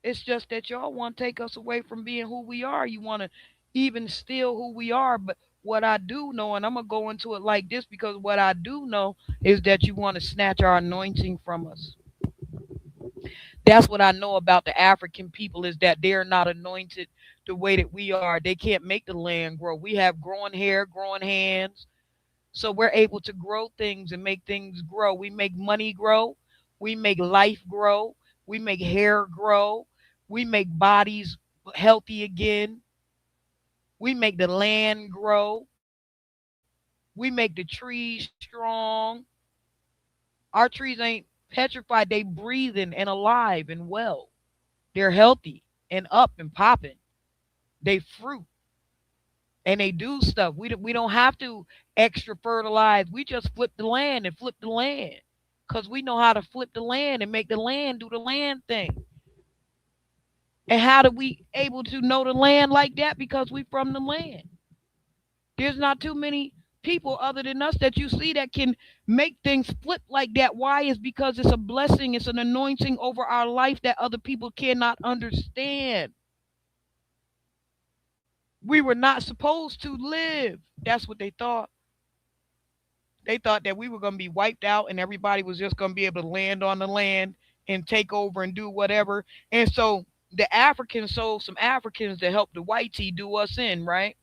It's just that y'all want to take us away from being who we are. You want to even steal who we are. But what I do know, and I'm going to go into it like this, because what I do know is that you want to snatch our anointing from us. That's what I know about the African people, is that they're not anointed the way that we are. They can't make the land grow. We have growing hair, growing hands. So we're able to grow things and make things grow. We make money grow. We make life grow. We make hair grow. We make bodies healthy again. We make the land grow. We make the trees strong. Our trees ain't petrified. They breathing and alive and well. They're healthy and up and popping. They fruit. And they do stuff. We don't have to extra fertilize. We just flip the land and flip the land. Because we know how to flip the land and make the land do the land thing. And how do we able to know the land like that? Because we from the land. There's not too many people other than us that you see that can make things flip like that. Why? Is because it's a blessing, it's an anointing over our life that other people cannot understand. We were not supposed to live. That's what they thought. They thought that we were going to be wiped out and everybody was just going to be able to land on the land and take over and do whatever. And so the Africans sold some Africans to help the whitey do us in, right?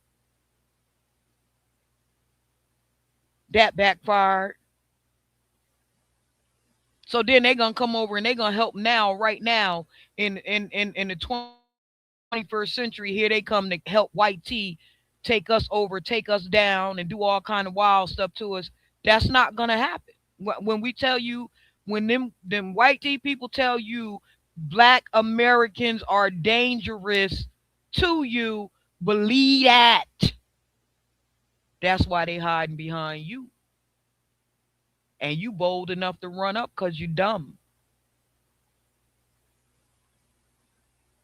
That backfired. So then they're going to come over and they're going to help now, right now, in the 21st century. Here they come to help white tea take us over, take us down, and do all kind of wild stuff to us. That's not going to happen. When we tell you, when them white tea people tell you black Americans are dangerous to you, believe that. That's why they hiding behind you. And you bold enough to run up because you dumb.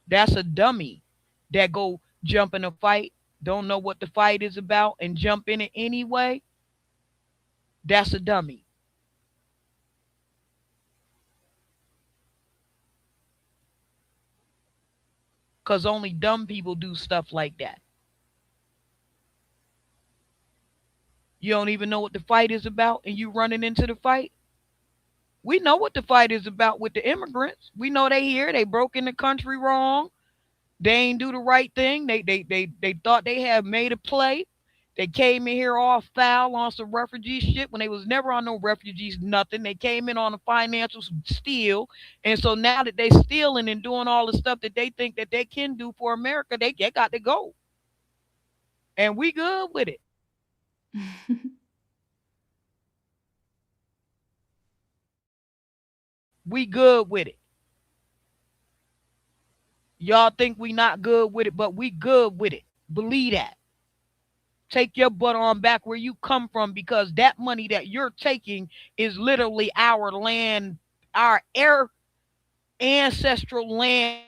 That's a dummy that go jump in a fight, don't know what the fight is about, and jump in it anyway. That's a dummy. Because only dumb people do stuff like that. You don't even know what the fight is about and you running into the fight. We know what the fight is about with the immigrants. We know they here. They broke in the country wrong. They ain't do the right thing. They thought they had made a play. They came in here all foul on some refugee shit when they was never on no refugees, nothing. They came in on a financial steal. And so now that they stealing and doing all the stuff that they think that they can do for America, they got to go. And we good with it. We good with it. Y'all think we not good with it, but we good with it. Believe that. Take your butt on back where you come from, because that money that you're taking is literally our land, our ancestral land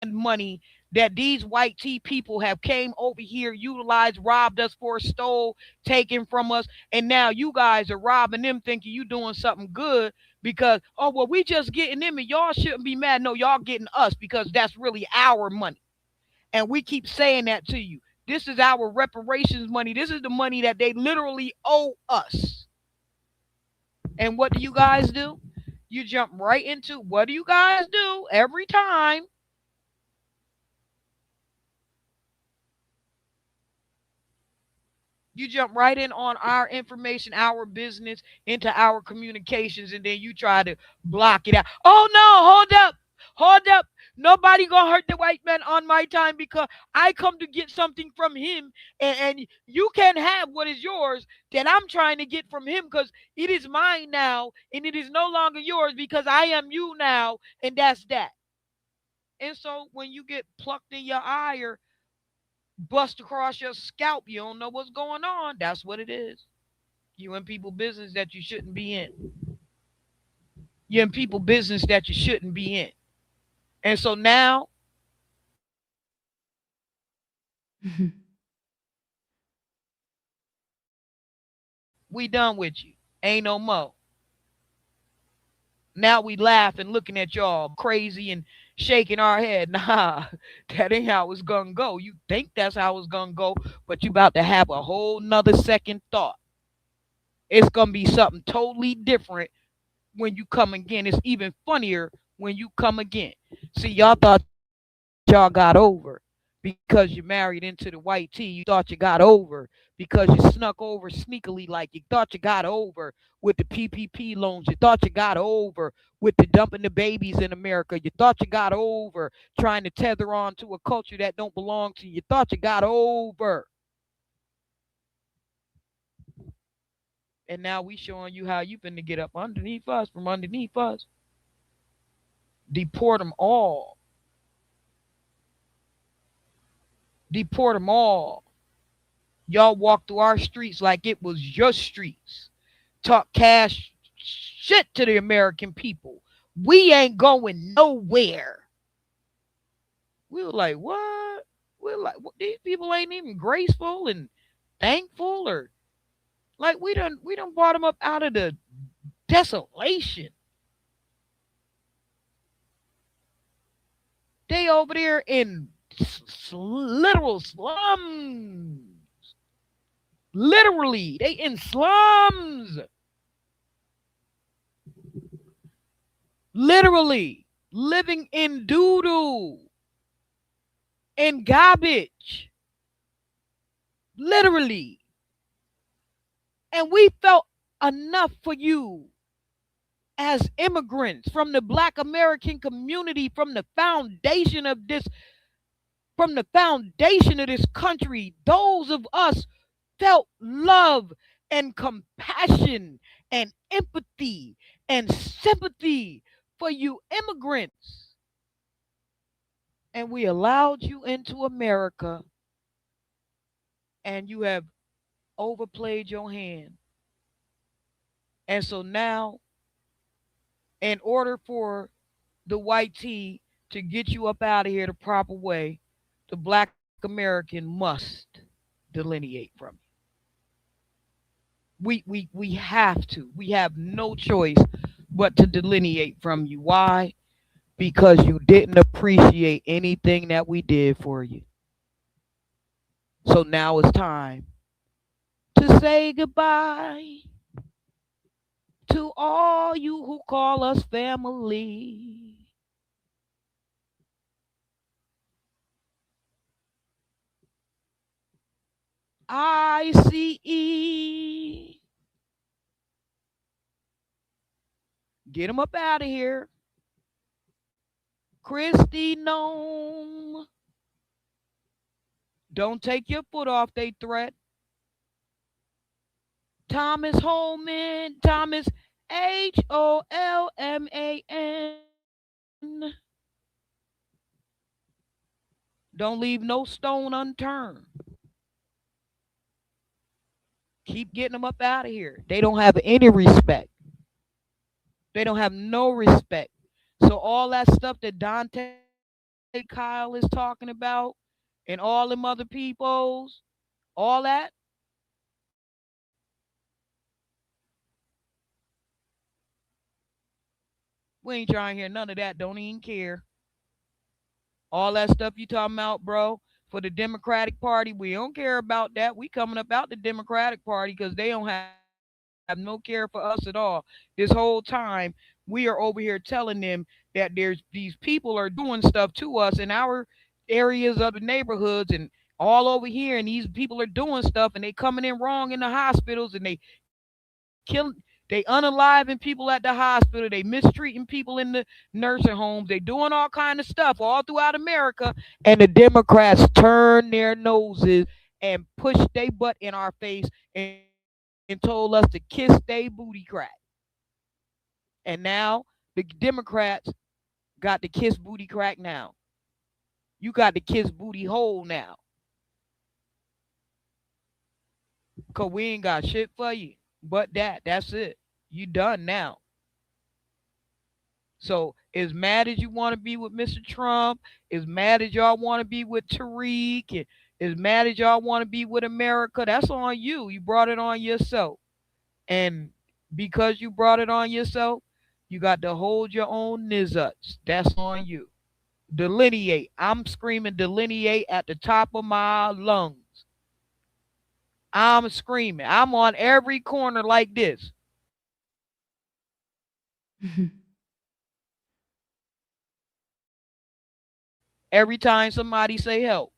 money that these white tea people have came over here, utilized, robbed us for, stole, taken from us. And now you guys are robbing them thinking you doing something good because, oh, well, we just getting them and y'all shouldn't be mad. No, y'all getting us because that's really our money. And we keep saying that to you. This is our reparations money. This is the money that they literally owe us. And what do you guys do? You jump right into, what do you guys do every time? You jump right in on our information, our business, into our communications, and then you try to block it out. Oh, no, hold up. Nobody gonna hurt the white man on my time because I come to get something from him, and you can have what is yours that I'm trying to get from him because it is mine now, and it is no longer yours because I am you now, and that's that. And so when you get plucked in your eye or bust across your scalp, you don't know what's going on. That's what it is. You in people business that you shouldn't be in. You're in people business that you shouldn't be in. And so now we done with you. Ain't no more. Now we laughing, looking at y'all crazy and shaking our head. Nah, that ain't how it's gonna go. You think that's how it's gonna go, but you about to have a whole nother second thought. It's gonna be something totally different when you come again. It's even funnier when you come again. See, y'all thought y'all got over because you married into the white tea. You thought you got over because you snuck over sneakily, like you thought you got over with the PPP loans. You thought you got over with the dumping the babies in America. You thought you got over trying to tether on to a culture that don't belong to you. You thought you got over. And now we showing you how you finna get up underneath us, from underneath us. Deport them all. Deport them all. Y'all walk through our streets like it was your streets. Talk cash shit to the American people. We ain't going nowhere. We were like, what? We're like, these people ain't even graceful and thankful, or like we done brought them up out of the desolation. They over there in literal slums. Literally, they in slums. Literally living in doo-doo and garbage. Literally. And we felt enough for you as immigrants from the Black American community, from the foundation of this country. Those of us felt love and compassion and empathy and sympathy for you immigrants. And we allowed you into America, and you have overplayed your hand. And so now, in order for the white tee to get you up out of here the proper way, the Black American must delineate from you. We have to. We have no choice but to delineate from you. Why? Because you didn't appreciate anything that we did for you. So now it's time to say goodbye to all you who call us family. ICE. Get them up out of here. Christy Nome. Don't take your foot off they threat. Thomas Holman. Thomas Holman. Don't leave no stone unturned. Keep getting them up out of here. They don't have any respect. They don't have no respect. So all that stuff that Dante Kyle is talking about and all them other peoples, all that, we ain't trying to hear none of that. Don't even care. All that stuff you talking about, bro, for the Democratic Party, we don't care about that. We coming up out the Democratic Party because they don't have no care for us at all. This whole time, we are over here telling them that there's these people are doing stuff to us in our areas of the neighborhoods and all over here, and these people are doing stuff and they coming in wrong in the hospitals and they unaliving people at the hospital. They mistreating people in the nursing homes. They doing all kind of stuff all throughout America. And the Democrats turn their noses and push their butt in our face and told us to kiss their booty crack. And now the Democrats got to kiss booty crack now. You got to kiss booty hole now. Because we ain't got shit for you. But that's it. You done now. So as mad as you want to be with Mr. Trump, as mad as y'all want to be with Tariq, and as mad as y'all want to be with America, that's on you. You brought it on yourself. And because you brought it on yourself, you got to hold your own nizuts. That's on you. Delineate. I'm screaming delineate at the top of my lungs. I'm screaming. I'm on every corner like this. Every time somebody say help.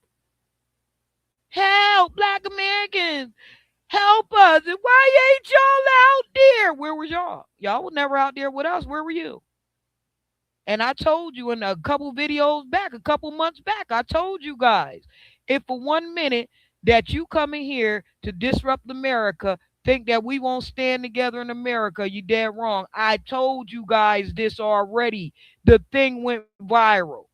Help, Black Americans. Help us. And why ain't y'all out there? Where was y'all? Y'all were never out there with us. Where were you? And I told you in a couple videos back, a couple months back, I told you guys, if for 1 minute that you come in here to disrupt America, think that we won't stand together in America, you dead wrong. I told you guys this already. The thing went viral.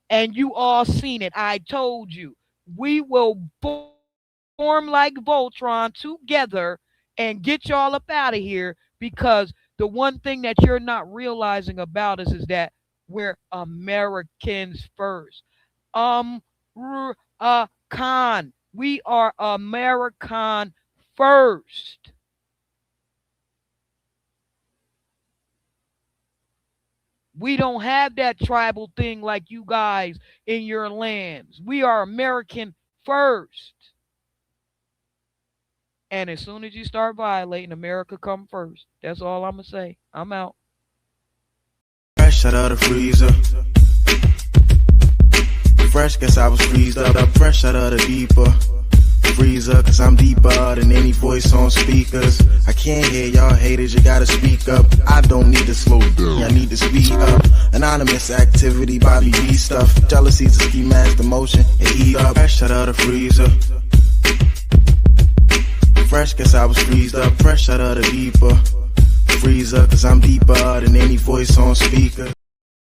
And you all seen it. I told you. We will form like Voltron together and get y'all up out of here, because the one thing that you're not realizing about us is that We're Americans first. Con. We are American first. We don't have that tribal thing like you guys in your lands. We are American first. And as soon as you start violating, America come first. That's all I'm going to say. I'm out. Fresh out of the freezer. Fresh, guess I was freezed up. Fresh out of the deeper freezer, cause I'm deeper than any voice on speakers. I can't hear y'all haters, you gotta speak up. I don't need to slow down, I need to speed up. Anonymous activity, Bobby B stuff. Jealousy's a ski mask, the motion, and heat up. Fresh out of the freezer. Fresh, guess I was freezed up. Fresh out of the deeper freezer, cause I'm deeper than any voice on speaker.